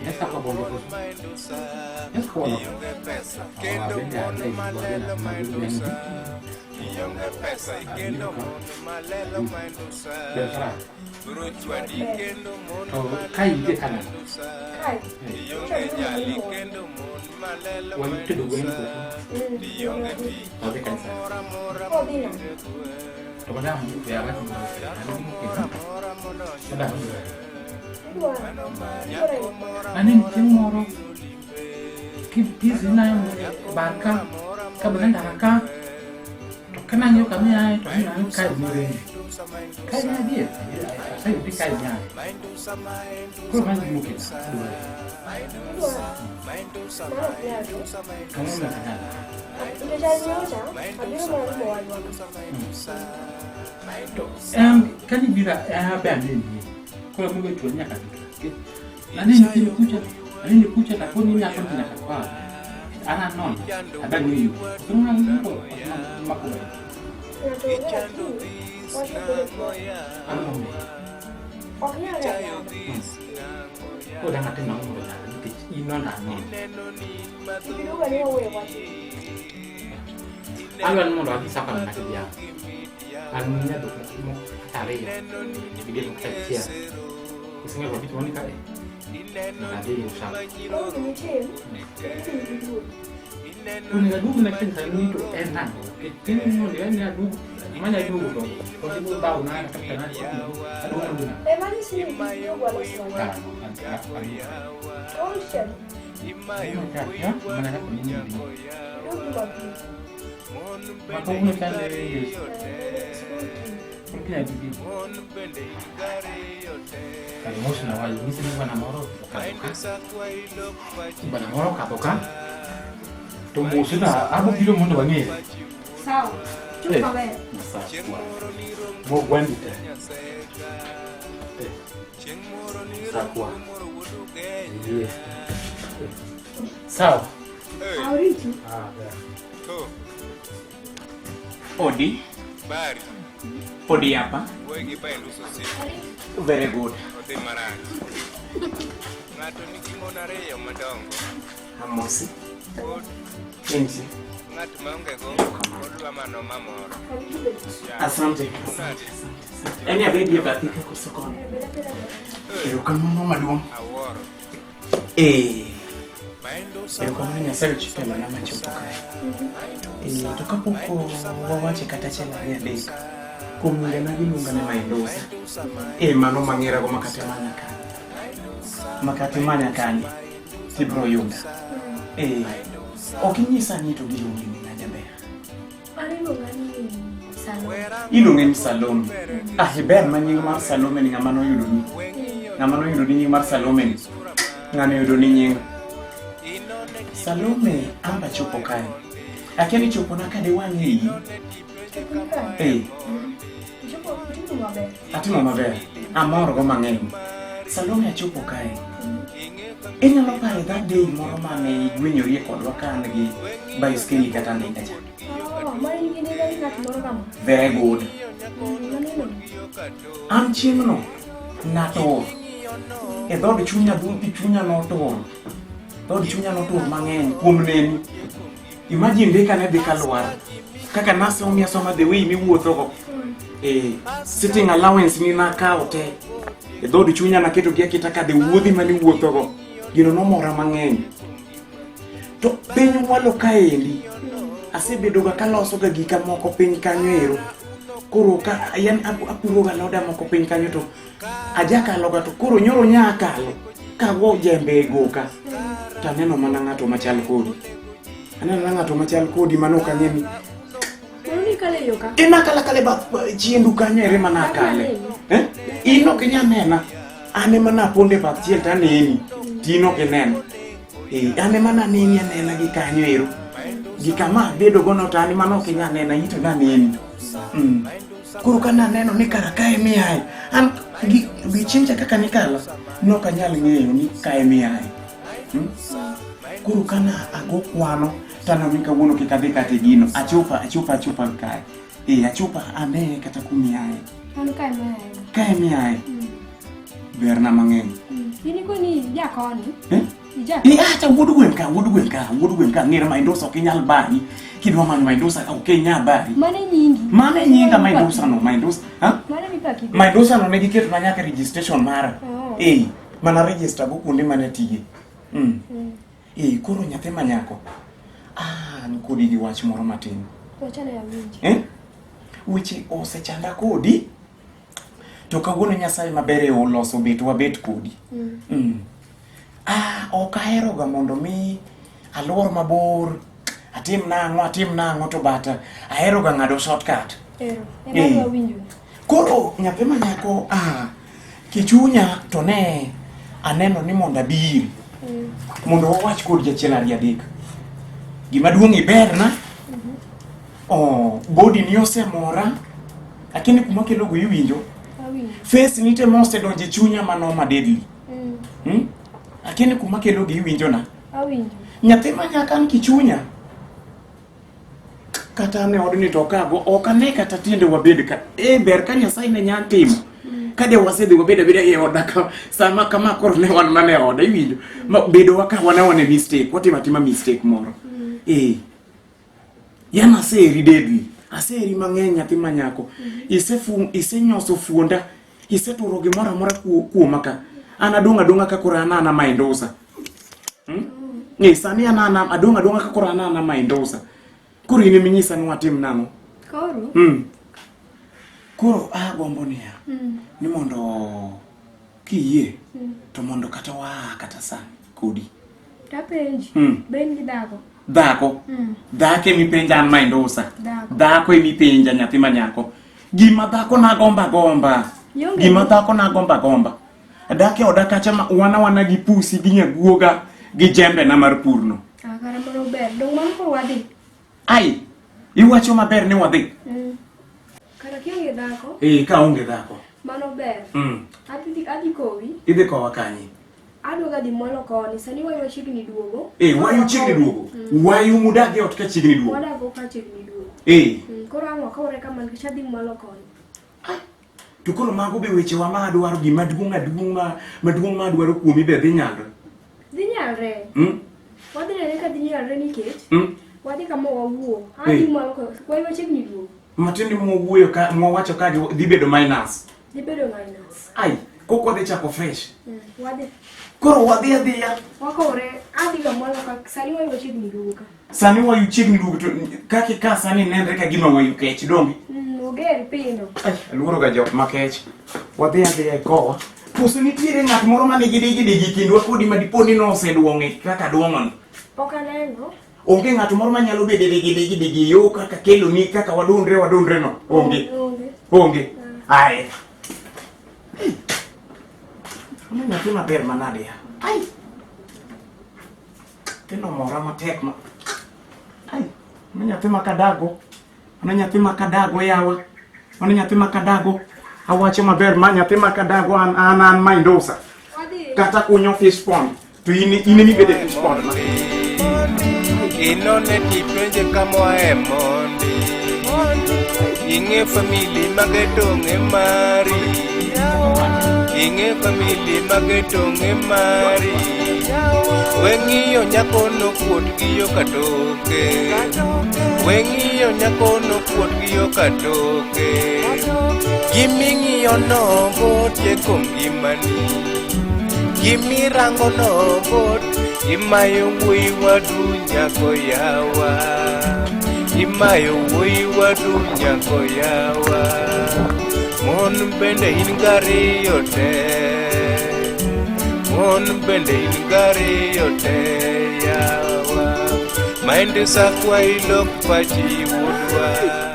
Esta apa boleh? Kai dia kanan. Kai. Wan itu dua ini. Tapi kan saya. Oh dia. Kepada biar kan. Sudah. Anin timoro. Kipis na barka. Kabelan daraka. Kenang yo kami ay nang kai ni. Kai na dia. Saya di kai nya. Kau kan mungkin. Kamu nak kenal? Udah cari macam, tapi mau Kan bila banding ni, kalau mungkin tuanya kan. Nanti ni kuca tak pun ni aku tidak apa. Anak non, ada ni. Semua ni pun makul. Oknya ada. Kau dah nak kenal orang inon anon. Itu kan yang wewat. Alan mo lagi sakal na dia. Anunya tu mo cari ya. Video tu kecil. Isinya lebih cuma ni kali. Nanti usah. Oh, ini cem. Pun ada dulu nak cari ni tu enak. Kita ni dia ni ada mana dulu tu. Kalau ibu tahu nak kenal ada orang dulu. Mana sih itu gua langsung. Oh, siap. Ya, mana nak ini. Itu bagus. Maka punya cari. Kaya bibi. Kali mosi na wali misi ni bwana moro. Bwana moro kaboka. Tumbusi na abo bilo mundo bangere. Sawa. Chupa wewe. Sawa. Mo gwandite. Sawa. Yes. Sawa. Auriti. Odi. Bari. Odi hapa. Wegi pendo sosi. Very good. Ode marani. Ngato nikimona reyo madongo. Amosi. Enzi. Ngato maonge go. Odwa mano mamoro. Asante. Eni abedi ya batika kusokoni. Erokamano maduong'. Aworo. Erokamano Nyasaye chipema na machopo kae. Tokapoko wawache kata chela ya dek. Kumule na giluonga ne Maindosa. Mano mang'era go makate manya kan. Makate manya kan. Tibro yuda. Okinyisa ni to giluongi ni ngajaber. Iluonge ni Salome. Ber ma nying mar Salome ni ng'ama noyudo ni. Ng'ama noyudo ni nying mar Salome ni. Ng'ama noyudo ni nying. Salome amba chopo kae. Akiani chopo na kade wang'e yi. Atimo maber. Amor go mang'eny. Salome achopo kae. Inyalo pare that day moro mane igwenyori kodwa ka an gi baiskeli kata ndika cha. Very good. Am chieng'no nato. Dhod chunya buti chunya notur. Dhod chunya notur mang'eny kuom neni. Imagine deka ne deka lwar. Kaka nasomi asoma the way miwuotho go. Sitting allowance ni nakao te. Dhod chunya naketo gi akita ka the wuodhi mani wuotho go. Gino nomora mang'eny. To piny walo kaendi. Asebedo ga kaloso ga gika moko piny kanyo ero. Koro ka yan apuro ga loda moko piny kanyo to ajaka loga to koro nyoro nyakalo ka go jembe goka. Taneno mana ng'ato machal kodi. Aneno ng'ato machal kodi mano kang'eni. Uni kale yoka. Kala ba chiendu kanyo ere mana kale. Ino kenya nena. Ane mana ponde ba chiel taneni. Tino keneno. Ane mana neni anena gi kanyo ero. Gikama bedo gono tani mano kenya nena ito na neni. Kuro kana neno ni kara kae miae. An gichinja kaka nikala. No kanyal ng'eyo ni kae miae. Kuro kana ago kwano tana mika wono kikadhi kate gino. Achupa kae. Achupa ane kata kumiae. Ano kae miae. Kae miae. Berna mang'eny. Ini ko ni jakoni. Acha wuodu gwen ka ng'era Maindosa ok inyal bari. Kidwa manyo Maindosa ok inyal bari. Mane nyinga Maindosa no Maindosa. Mane mipaki. Maindosa no negi keto na nyaka registration mara. Mana register go kuonde mane tiye. Koro nyathi manyako. Nkodi gi wach moro matin. Wachana ya winji. Weche osechanda kodi. To kawuono Nyasaye maber oloso bet wabet kodi. Ok ahero ga mondo mi alwor mabor. Atim nang'o to bata. Ahero ga ng'ado shortcut. Ema winjo. Koro nyathi manyako kichunya to ne aneno ni mondo abiri. Mondo wawach kod jachiel ari adek. Gima duong' iberna. Body ni osemora. Lakini kuma kelo go iwinjo. Face nite mose donje chunya mano madedli. Lakini kuma kelo gi iwinjo na. Awinjo. Nyathi manyaka an kichunya. Kata ne odni to kago okane kata tiende wabed ka ber ka Nyasaye ne nyan timo. Kade wasedhi wabed e oda ka sama kama koro ne wan mane oda iwinjo. Bedo waka wana mistake, watima mistake moro. Yana aseri deadly. Aseri mang'eny nyathi manyako. Isenyoso fuonda. Iseturo gimoro amora kuoma ka. Adonga ka koro anana Maindosa. Sani anana adonga ka koro anana Maindosa. Koro ine minyisa ni watim nang'o? Koro? Koro gombo niya. Ni mondo kiyie to mondo kata kata sani kodi. Tapenji. Ben gi dhako. Dhako. Dhako emi penja an Maindosa. Dhako emi penja nyathi manyako. Gima dhako na gomba. Gima dhako na gomba. Adake odaka chama wana gi pusi gi nyaguoga gi jembe na mar purno. Kara mono ber, dong man ko wadi. Ai, iwacho maber ni wadhi. Kara kionge dhako? Ka onge dhako. Mano ber. Adi kowi. Idhi kowa kanyi. Adoga di molo koni, sani wayo chigni duogo. Wayo chigni duogo. Wayo mudage ot ka chigni duogo. Wadago ka chigni duogo. Koro ang'o ka ore kaman kicha di molo koni. To koro mago be weche wa ma dwaro gima maduong' ma dwaro kuomi be dhi nyalre. Dhi nyalre. Wadhi nene ka dhi nyalre nikech. Wadhi kama wawuo. Adi molo koni, wayo chigni duogo. Matindi mwuoyo ka mwawacho ka dhi bedo minus. Dhi bedo minus. Ai, koko dhi chako fresh. Wadhi. Koro wadhi adhiya. Wakore, adi ga molo ka sani wayo chigni duogo ka. Sani wayo chigni duogo to kake ka sani nenre ka gima wayo kech dongi. Oger pino. Ai, luoro ga jok makech. Wadhi adhiya kowa. Puso nitiere ng'at moro mane gidigi kindwa kodi madiponi no oseduong'e kaka duong'on. Pokaneno. Onge ng'at moro manyalo bedo digi yo kaka kelo ni kaka wadondre no. Onge. Ai. Ano nyathi maber manade ya? Ai. Teno mora matek ma. Ai. Ano nyathi makadago. Ano nyathi makadago yawa. Ano nyathi makadago. Awache maber ma nyathi makadago an Maindosa. Kata kunyo fish pond. To ini ni bede fish pond na. Inone tipenje kama emondi. Inge famili magetonge mari. Inge famili magetonge mari. Wengiyo nyakono kuot giyo katoke. Wengiyo nyakono kuot giyo katoke. Gimingiyo no bot ye kongimani. Gimirango no bot. Imayo wui wadu nyako yawa. Imayo wui wadu nyako yawa. Mon bende ingari yote. Mon bende ingari yote yawa. Maindosa kwa ilo pachi wudwa.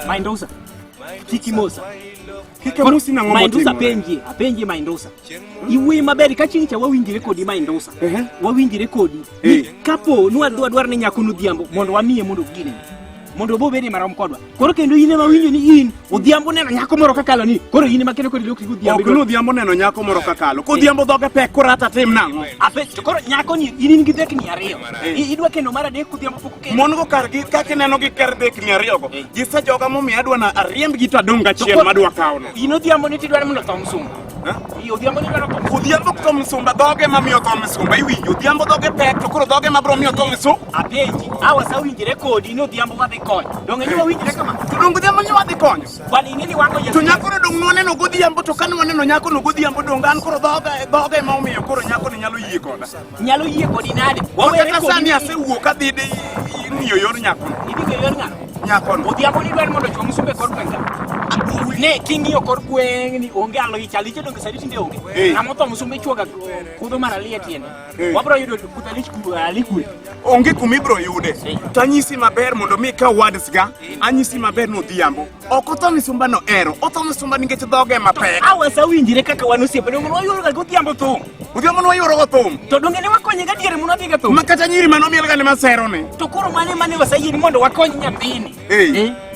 Maindosa. Kikimosa. Kikamusi na ngomo Maindosa apenje Maindosa. Iwe maberi kachini cha wawinjire kodi Maindosa. Wawinjire kodi. Kapo nuadwar ni nyako nudhiambo mondo wamiye mondo gine. Mondo bo beri marom kodwa. Koro kendo yine mawinjo ni in odhiambo neno nyako moro kakalo ni. Koro yine makene kodi lokri odhiambo. Ok odhiambo neno nyako moro kakalo. Kodhiambo dhoge pek korata tim nango. To koro nyako ni in gi dhek ni ariyo. Idwa kendo mara dek kodhiambo pok kendo. Mon go kar gi kake neno gi ker dhek ni ariyo go. Gisa joga momi adwa na ariemb gi tadonga chiel madwa kaono. In odhiambo ni tidwaro mondo thom sumba. Odhiambo ni dwaro thom. Odhiambo thom sumba dhoge mamiyo thom sumba iwinjo. Odhiambo dhoge pek to koro dhoge mabro miyo thom sumba. Apenji, awa sawinjire kodi no odhiambo wadhi konyo. Donge ni wawinjire kama. To dongo odhiambo ni wadhi konyo. Bali ingeni wango to nyako no dong noneno godhiambo to kane waneno nyako no godhiambo dong an koro dhoge ma omiyo koro nyako ni nyalo yie koda. Nyalo yie kodi nade? Wawere kodi sani asewuok adhi ng'iyo yor nyako. Idhi ng'iyo yor ng'ano? Nyako no. Odhiambo ni dwaro mondo chom sumbe kod gweng'. Ne king'iyo kod gweng' ni onge alo ichaliche donge sadi tinde onge. Ng'amo thom sumbe chuoga kudho mar aliye tiende. Wabro yudo kutalich alikwe. Onge kumibro yude. Tanyisi maber mondo mi ka words ga anyisi maber no odhiambo. Ok otho sumba no ero. Otho sumba nikech dhoge mapek. Awa sawinjire kaka wan osiepe donge wayuoro ga godhiambo thum. Odhiambo no wayuoro go thum. To donge ne wakonye ga diere mondo adhi ga thum. Makata nyiri manomiel ga ne masero ne. To koro mane wasayieni mondo wakony nyathini.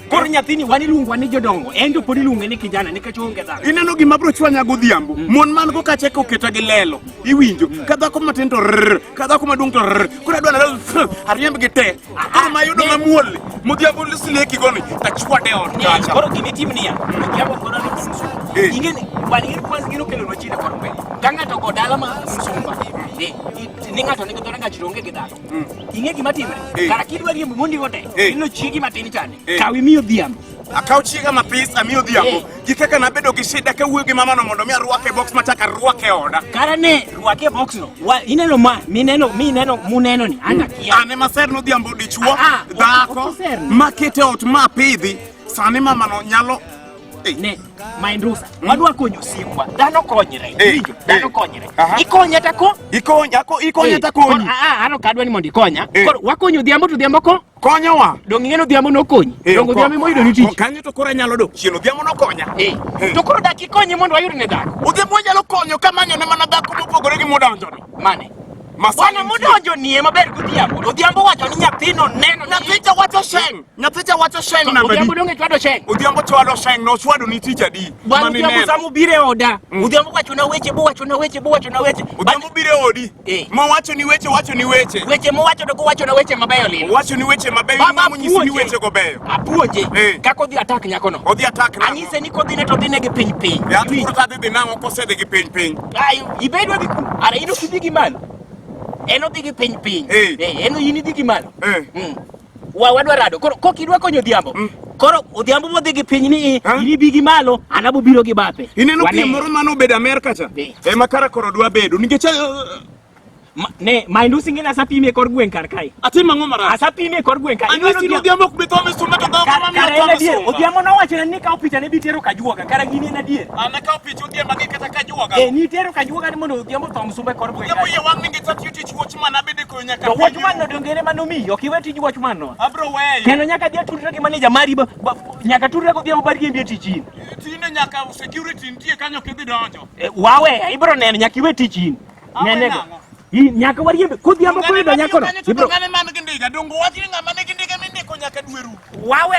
Koro nyathini wani luongo ni jodongo, endo podi luonge ni kijana nikech onge dhako. Ineno gima bro chwanya godhiambo. Mon man go kache ko keta gi lelo. Iwinjo ka dhako matin to ka dhako maduong to koro adwa na ariemb gi te. Koro mayudo mamuol. Modhiambo lisleki goni ta chwade on kacha. Koro gini timni ya. Modhiambo koro no. Ingeni wani kwanza gino kelo no chine koro pe. Kanga to godala ma sumba. Ni ng'ato ni ng'ato ng'ato onge gi dhako. Inge gima timre. Kara kidwa riembo mondi gote. Ino chiegi matin chane. Kawi miyo dhiambo. Akaw chiega mapis amiyo dhiambo. Gi kaka nabedo gi shida ka wuoyo gi mama no mondo mi arwake box machaka rwake oda. Kara ne rwake box no. Ineno ma mineno muneno ni anga kia. Ane maser no dhiambo dichuo. Dhako makete ot mapidhi. Sani mama no nyalo ne Maindosa wadwa konyo simbwa dhano konyre dhano konyre ikonya ta ko ikonya ta konyi ano kadwa ni mondo ikonya koro wakonyo dhiambo to dhiambo ko Konyowa. Dong ngeno dhiambo nokonyi. Dongo dhiambo moyudo ni tich. Kanyo to koro nyalo dok chien odhiambo nokonya. To koro dak ikonye mondo wayud ne dhako. Odhiambo nyalo konyo kamanyo ne mana dhako mopogore gi modonjo ni. Mane? Bwana modonjo nie maber godhiambo. Odhiambo wacho ni nyathino neno Nyathicha wacho sheng. Nyathicha wacho sheng namba di. Odhiambo donge chwado sheng. Odhiambo chwado sheng no chwado ni tich adi. Bwana odhiambo samo bire oda. Odhiambo wacho na weche bo wacho na weche. Odhiambo bire odi. Mo wacho ni weche. Weche mo wacho dogo wacho na weche mabeyo lilo. Wacho ni weche mabeyo mo nyisi ni weche go beyo. Apuonje. Kako dhi attack nyakono. Odhi attack na. Anyise ni kodhi ne to dhine gi piny. Ya to ta dhi nango kosede gi piny. Ayo ibedwa dhi ku. Ara ino kidhi gi malo. Eno dhi gi piny. Eno yini dhi gi malo. Wadwa rado. Koro kokidwa konyo Odhiambo. Koro Odhiambo modhi gi piny ni ini bi gi malo, anabo biro gi bape. Ineno piem moro mano bedo Amerika cha. Ema kara koro dwa bedo. Nikech ne maindu singena sapime kor gwen kar kai. Atima ng'o mara. Asapime kor gwen kai. Aneno ni Odhiambo kubetome sume to dhogo mamiyo. Odhiambo nowacho ni kawo picha ne bitero kajuoga. Kara gini na dier. Ana kawo picha Odhiambo gi kata kajuoga. Ni tero kajuoga ni mondo Odhiambo thom sume kor gwen kai. Odhiambo ye wang' ningi tati tich watchman abede ko nyaka. To watchman no dongere manomiyo. Kiwe tij watchman no. Abro weyo. Kendo nyaka dia tudre gi manager mari nyaka tudre go Odhiambo bari gi tijin. Tine nyaka security nitie kanyo kidhi donjo. Wawe ibro neno nyaka iwe tijin. Nenego. Nyaka wariembe kodhiambo koyudo nyakono ibro ngane man gi ndiga dongo wachni ng'ama nigi ndiga mindiko nyaka dweru wawe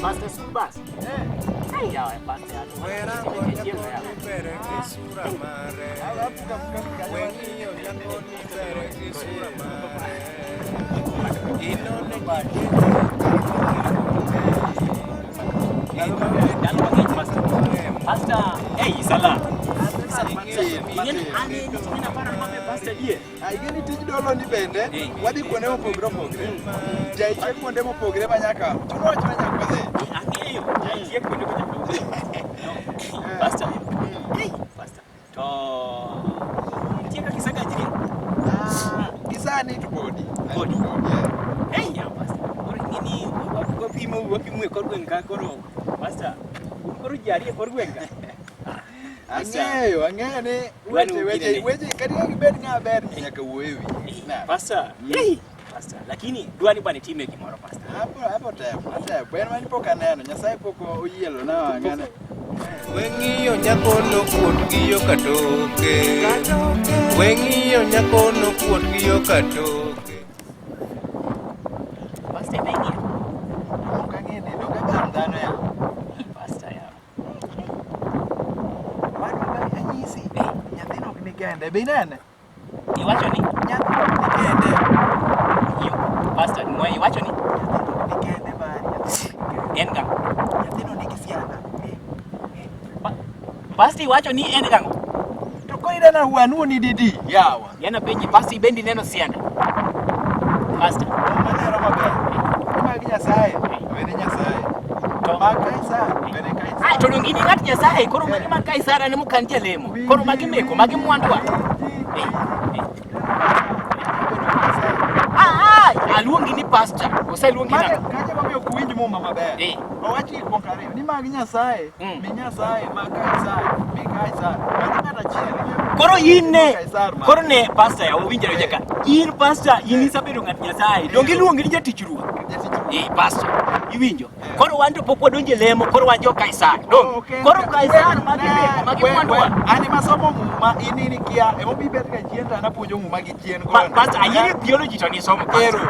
Pastor Subas ya pastor salah. Ingin ane ni mina para mabe pastor dia. Igeni tij dolo ni bende wadhi kuonde mopogore. Jaiche kuonde mopogore manyaka. Tuno wachna nyaka dhi. Ang'eyo jaiche kuonde mopogore. Pastor. Pastor. To tieka kisaga jiri. Kisani to body. Ya pastor. Koro ngini wapimo kor gwen ka koro. Pastor. Koro jari kor gwen ka. Ang'eyo ni weche katika kibed ng'a ber nyaka wuowi. Pastor. Pastor. Lakini dwani bwana time gimoro pastor. Hapo tebo. En mani pok aneno. Nyasaye pok oyielo na wang'ane. Weng'iyo nyakono kuot gi yo katoke. Weng'iyo nyakono kuot gi yo katoke. Pastor bengi. Kang'eni donge ber dhano ya. Pastor ya. Anyisi. Nyathino ok ni kende. Be inene? Iwacho ni nyathino ok ni kende. Pastor mwe iwacho ni nyathino ni kende bari. En ga. Nyathino ni kisiana. Pastor iwacho ni en ga. To koida na huanu ni didi yawa. Yana penji pastor bendi neno sianda. Pastor. Manero maber. Magi Nyasaye. Wene Nyasaye. To mag Kaisar. Wene Kaisar. To dongini ng'at Nyasaye koro magi mag Kaisar ne mukantie lemo. Koro magi meko magi mwandwa. Aluongi ni pastor. Oseluongi na. Kaje mamiyo kuwinj muma maber. Owachi kwonk ariyo ni mag Nyasaye. Mi Nyasaye mag Kaisar. Mi Kaisar. Magi ng'at achiel. Koro yine. Koro ne pastor ya owinjore jaka. In pastor inisa bedo ng'at Nyasaye. Donge luongi ni jatich ruoth. Pastor. Iwinjo. Koro wan to pok wadonje lemo. Koro wan jo Kaisar. Koro Kaisar magi mwandwa. Ani masomo muma inini kia. Emo bibet ka chien ta napuonjo muma gi chien kono. Pastor ayini theology to ni somo. Ero.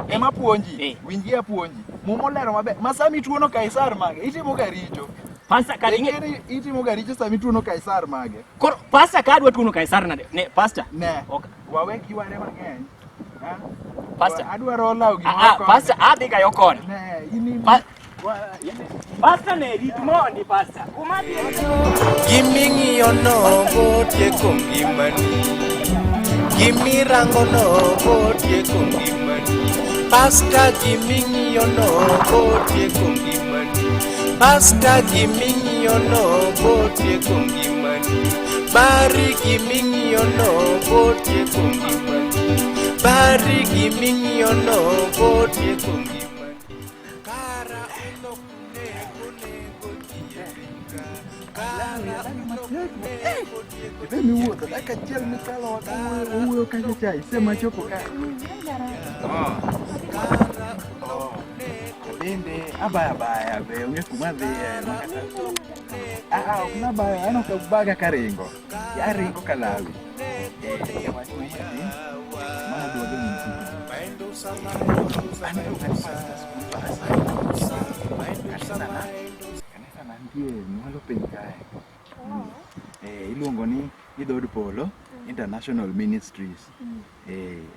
Ema puonji. Winji apuonji. Mumo lero maber. Masami tuono Kaisar mage. Itimo ga richo. Pastor kadinge itimo ga richo sami tuono Kaisar mage. Koro pastor kadwa tuono Kaisar nade. Ne pastor. Ne. Wawe kiware mang'eny. Pastor. Adwaro law gimoro. Pastor adhi ga yokon. Ne, ini Pastor ne rit mondi pastor. Giming'iyo no botieko ngimani. Gimirango no botieko ngimani. Pastor giming'iyo no botieko ngimani. Pastor giming'iyo no botieko ngimani. Bari giming'iyo no botieko ngimani. Bari giming'iyo no botieko ngimani. Kara uno Mimi huo dakika chiel mikalo huo kaje chai sema chopo ka. Bende abaya be unge kumadhi kuna baya ano kabaga karingo. Ya ringo kalawi. Mana dua demi. Kanisa nantie mwalo piny kae. Iluongo ni Idhod Polo International Ministries.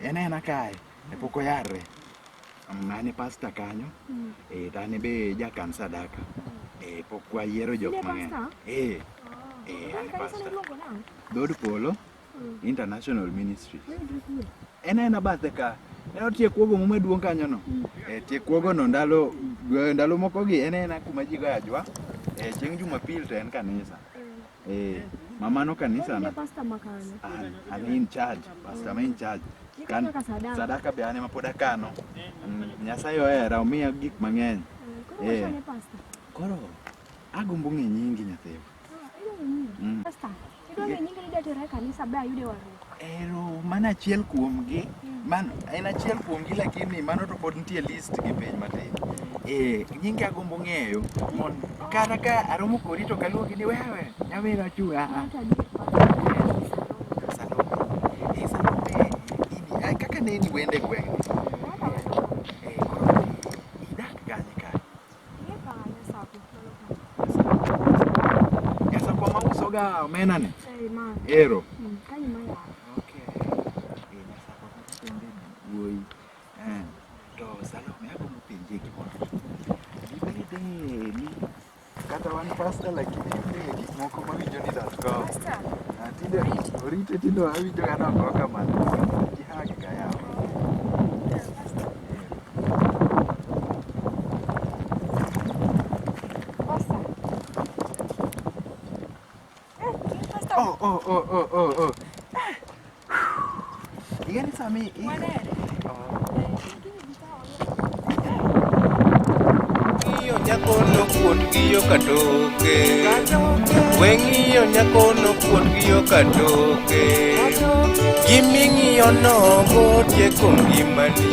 En kae pok oyarre. Mane pasta kanyo. Tane be jakansa daka. Pok wayiero jok mang'eny. Ane pasta. Idhod Polo International Ministries. En bathe ka. Ne otiekuogo mumeduong kanyo no. Tiekuogo no ndalo moko gi en kuma ji goyo ajwa. Chieng' Jumapil to en kanisa. Mama no kanisa na. Pastor makano. Ani in charge, pastor in charge. Kan sadaka be ane mapoda kano. Nyasaye ohera omiya gik mang'eny. Koro agombo ng'e nyingi nyathego. Pastor, idwa ng'e nyingi ni datere kanisa be ayude waru. Mana achiel kuomgi. En achiel kuomgi lakini mano to pod nitie list gi piny matin. Nyingi agombo ng'eyo mondo kata ka aromo kodi to kaluongi ni wewe nyawera chua. Salome. Kaka neni wende gweng'. Idak kanye ka. Yasa kwa mausoga omena ni. Ero. To Salome agombo penje gimoro. Ni kata wan pastor lakini gik moko mawinjo ni .com. Orite tindo awinjo ga noko kamano. Jihagi ga yawa. Oh. Igani sami. Nyakono kuot gi yo katoke. Weng'iyo nyakono kuot gi yo katoke. Giming'iyo no botieko ngimani.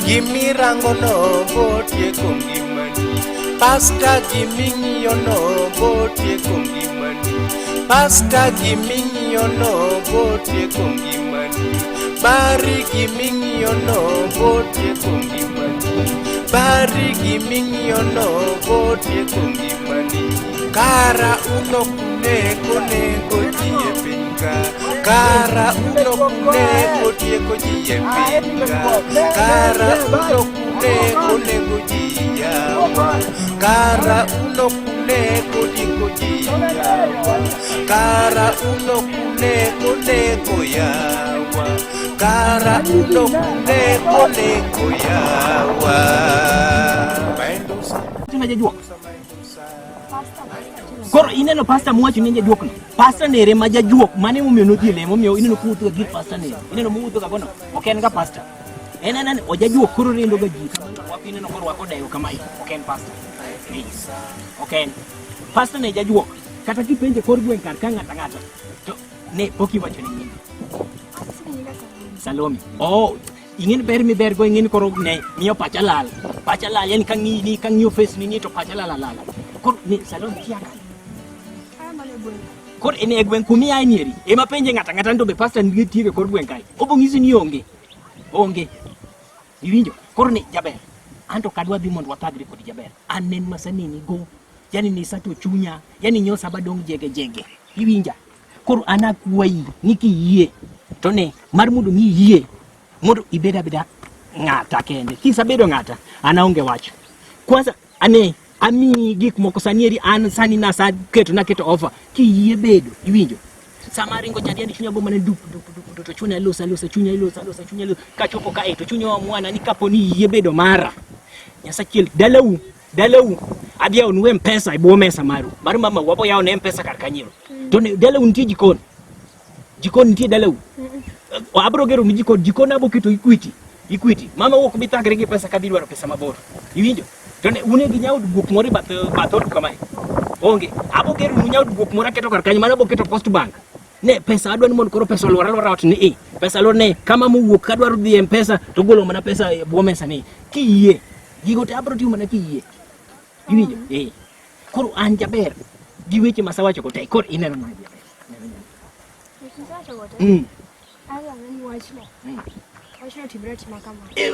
Gimirango no botieko ngimani. Pasta giming'iyo no botieko ngimani. Pasta giming'iyo no botieko ngimani. Bari giming'iyo no botieko ngimani. Bari giming'iyo no botieko ngimani. Kara unokunego ji e piny ka. Kara unokunego tieko ji e piny ka. Kara unokunego ji yawa. Kara unokunego tieko ji yawa. Kara unokunego yawa. Kara unokunego yawa. Tunajua. Koro ineno pastor mwacho ni jajuok no. Pastor nere ma jajuok mane momiyo nodhi lemo momiyo ineno kuwuotho gi pastor nere. Ineno muwuotho ka gono. Ok en ga pastor. En o jajuok koro rindo ga ji. Wapi ineno koro wako deyo kama iko. Ok en pastor. Ok en. Pastor ne jajuok. Kata kipenje kor gweng' kar ka ng'ata. To ne poki wacho ni nyingi. Salome. Ingin ber mi ber go ingin koro ne miyo pacha lal yani kan ng'iyo face ni to pacha lala koro ni Salome kiaka koro ene egwen kumi ai nieri ema penje ng'ata ndo be pastor ngi tiege kor gwen kai obo ngisi ni onge iwinjo koro ni jaber anto kadwa dhi mondo watagre kod jaber anen masani ni go yani ni sato chunya yani nyosa badong jege iwinja koro anakuwai niki yie to ne mar mudo mi yie mondo ibeda ng'ata kende kisa bedo ng'ata anaonge wacho kwanza ami gik moko sanieri an sani na sa keto offer ki yie bedo iwinjo samaringo chadiani chunya boma ne dup to chunya losa chunya losa ka chopo ka to chunya wa mwana ni kaponi yie bedo mara nyasa kiel dalau abia onwe mpesa ibo mesa maru mama wapo yao ne mpesa kar kanyiro to ne dalau ntie jikon ntie dalau abro gero mi jikon abo kito equity mama woko bitagre gi pesa kadidwaro pesa maboro iwinjo To ne une gi nyawd guk moro bathot kamae. Onge. Abo gero nyawd guk moro keto kar kanyo mana bo keto post bank. Ne pesa adwani mon koro pesa lora ot ni pesa lor ne kama muwuok kadwaro dhi M-Pesa to golo mana pesa e bwo mesa ni kiyie gigo te abro timo mana kiyie iwinjo koro an jaber gi weche masawacho ko te koro ineno mana jaber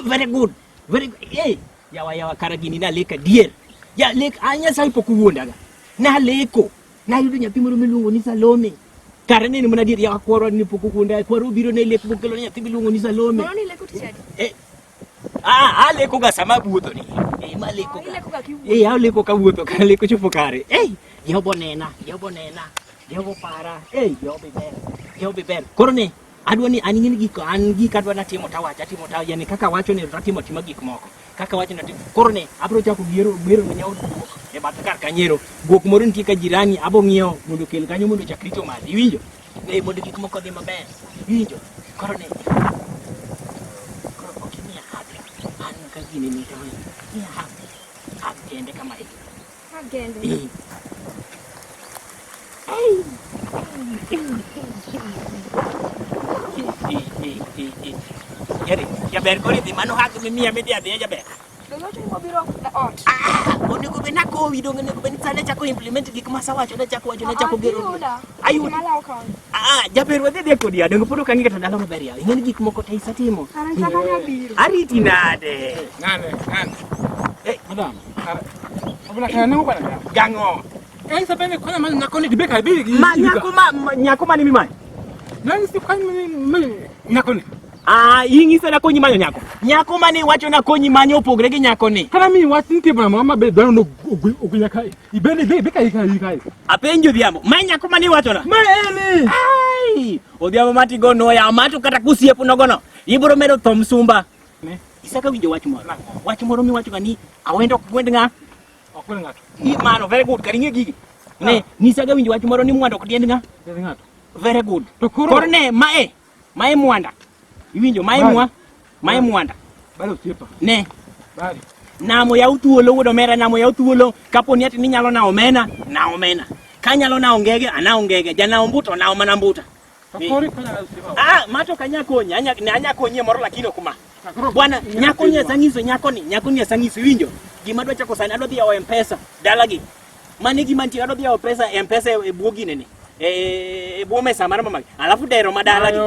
very good yawa kara gini na leka dier ya lek anya sai poku wondaga na leko na yudo nyathi moro miluongo ni Salome karene ni mnadier ya kwaro ni poku kunda kwaro biro ne lek bukelo nyathi miluongo ni Salome Moro ni leko tisadi leko ga sama buoto ni ma leko ga leko ka buoto ka leko chupo kare yobo nena yobo para yobo ber koro ne adwani aningini giko an gika adwana timo tawacha yani kaka wacho ne ratimo gik moko kaka wacho na koro ne abro chako gero nyawo e bat kar kanyero gok moro nitie ka jirani abo ngiewo mondo kel kanyo mondo chakrito mali iwinjo mondo gik moko dhi maber iwinjo koro ne okini happy an ka gini ni tawi ni happy kende kama hiki Agende. Yari, ya ber kori di mano hak mi mia media de ya ber. Dongo tu mo biro na ot. Onego be nako wi dongo nego be tsane chako implement gik masawacho na chako gero. Ayu. Jaber wede de ko dia dongo podo kangi kata dalo maber ya. Ingeni gik moko te isatimo. Ariti nade. Nane. Madam. Abula kana ngo bana. Gango. Sapene kona mali nakoni dibeka bili. Nyako mani mimai. Nani si kwani mali nakoni. Ingisa na konyi manyo nyako mane wacho na konyi manyo opogre gi nyako ni kana mi wati nti bana mama be dano no ogunya kai ibene be kai apenjo diamo mai nyako mane wacho na ai odiamo mati go no ya mato kata kusiepu no gono ibro medo thom sumba ne isaka winjo wach moro mi wacho ni awendo kwend nga okwend nga i mano very good karinge gigi ne nisaga winjo wach moro ni mwando kdiend nga very good to koro ne mae mwanda iwinjo mae mwanda balo tiepa ne bali namo ya utuolo wudo mera namo ya utuolo kaponi ati ni nyalo na omena kanyalo na ongege ana ongege jana ombuto na omana mbuta kori kana mato kanya konya anya konye moro lakini kuma bwana nyakonya sangiso nyakonya sangiso winjo gima dwa chako sana adwa ya M-Pesa dalagi mani gima nti adwa ya M-Pesa e buogi nene e buo mesa mara mama alafu dero madalagi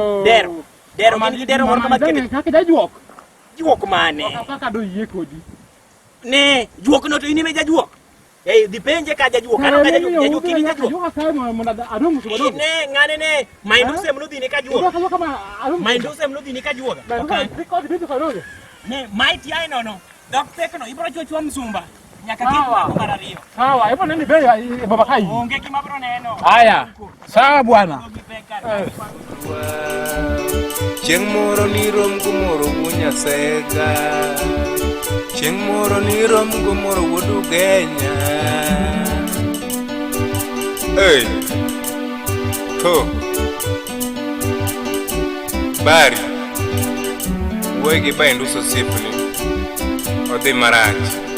dero moro kama kene kaka juok mane kaka do yie kodi ne juok no to ini meja juok dipenje ka jajuok kana ka jajuok ini jajuok juok ka mo na adum so do ne ngane ne mainduse mnudi ni ka juok mainduse mnudi ni ka juok record bitu ka do ne mighty ai no dok tekno ibro chochwa msumba nyaka kitu mara rio sawa hebu nani bei baba kai onge kimabro neno haya sawa bwana Chieng' moro ni rom gumoro wunya sega Chieng' moro ni rom gumoro wudu genya To Bari Wegi ba induso sipni Odi marach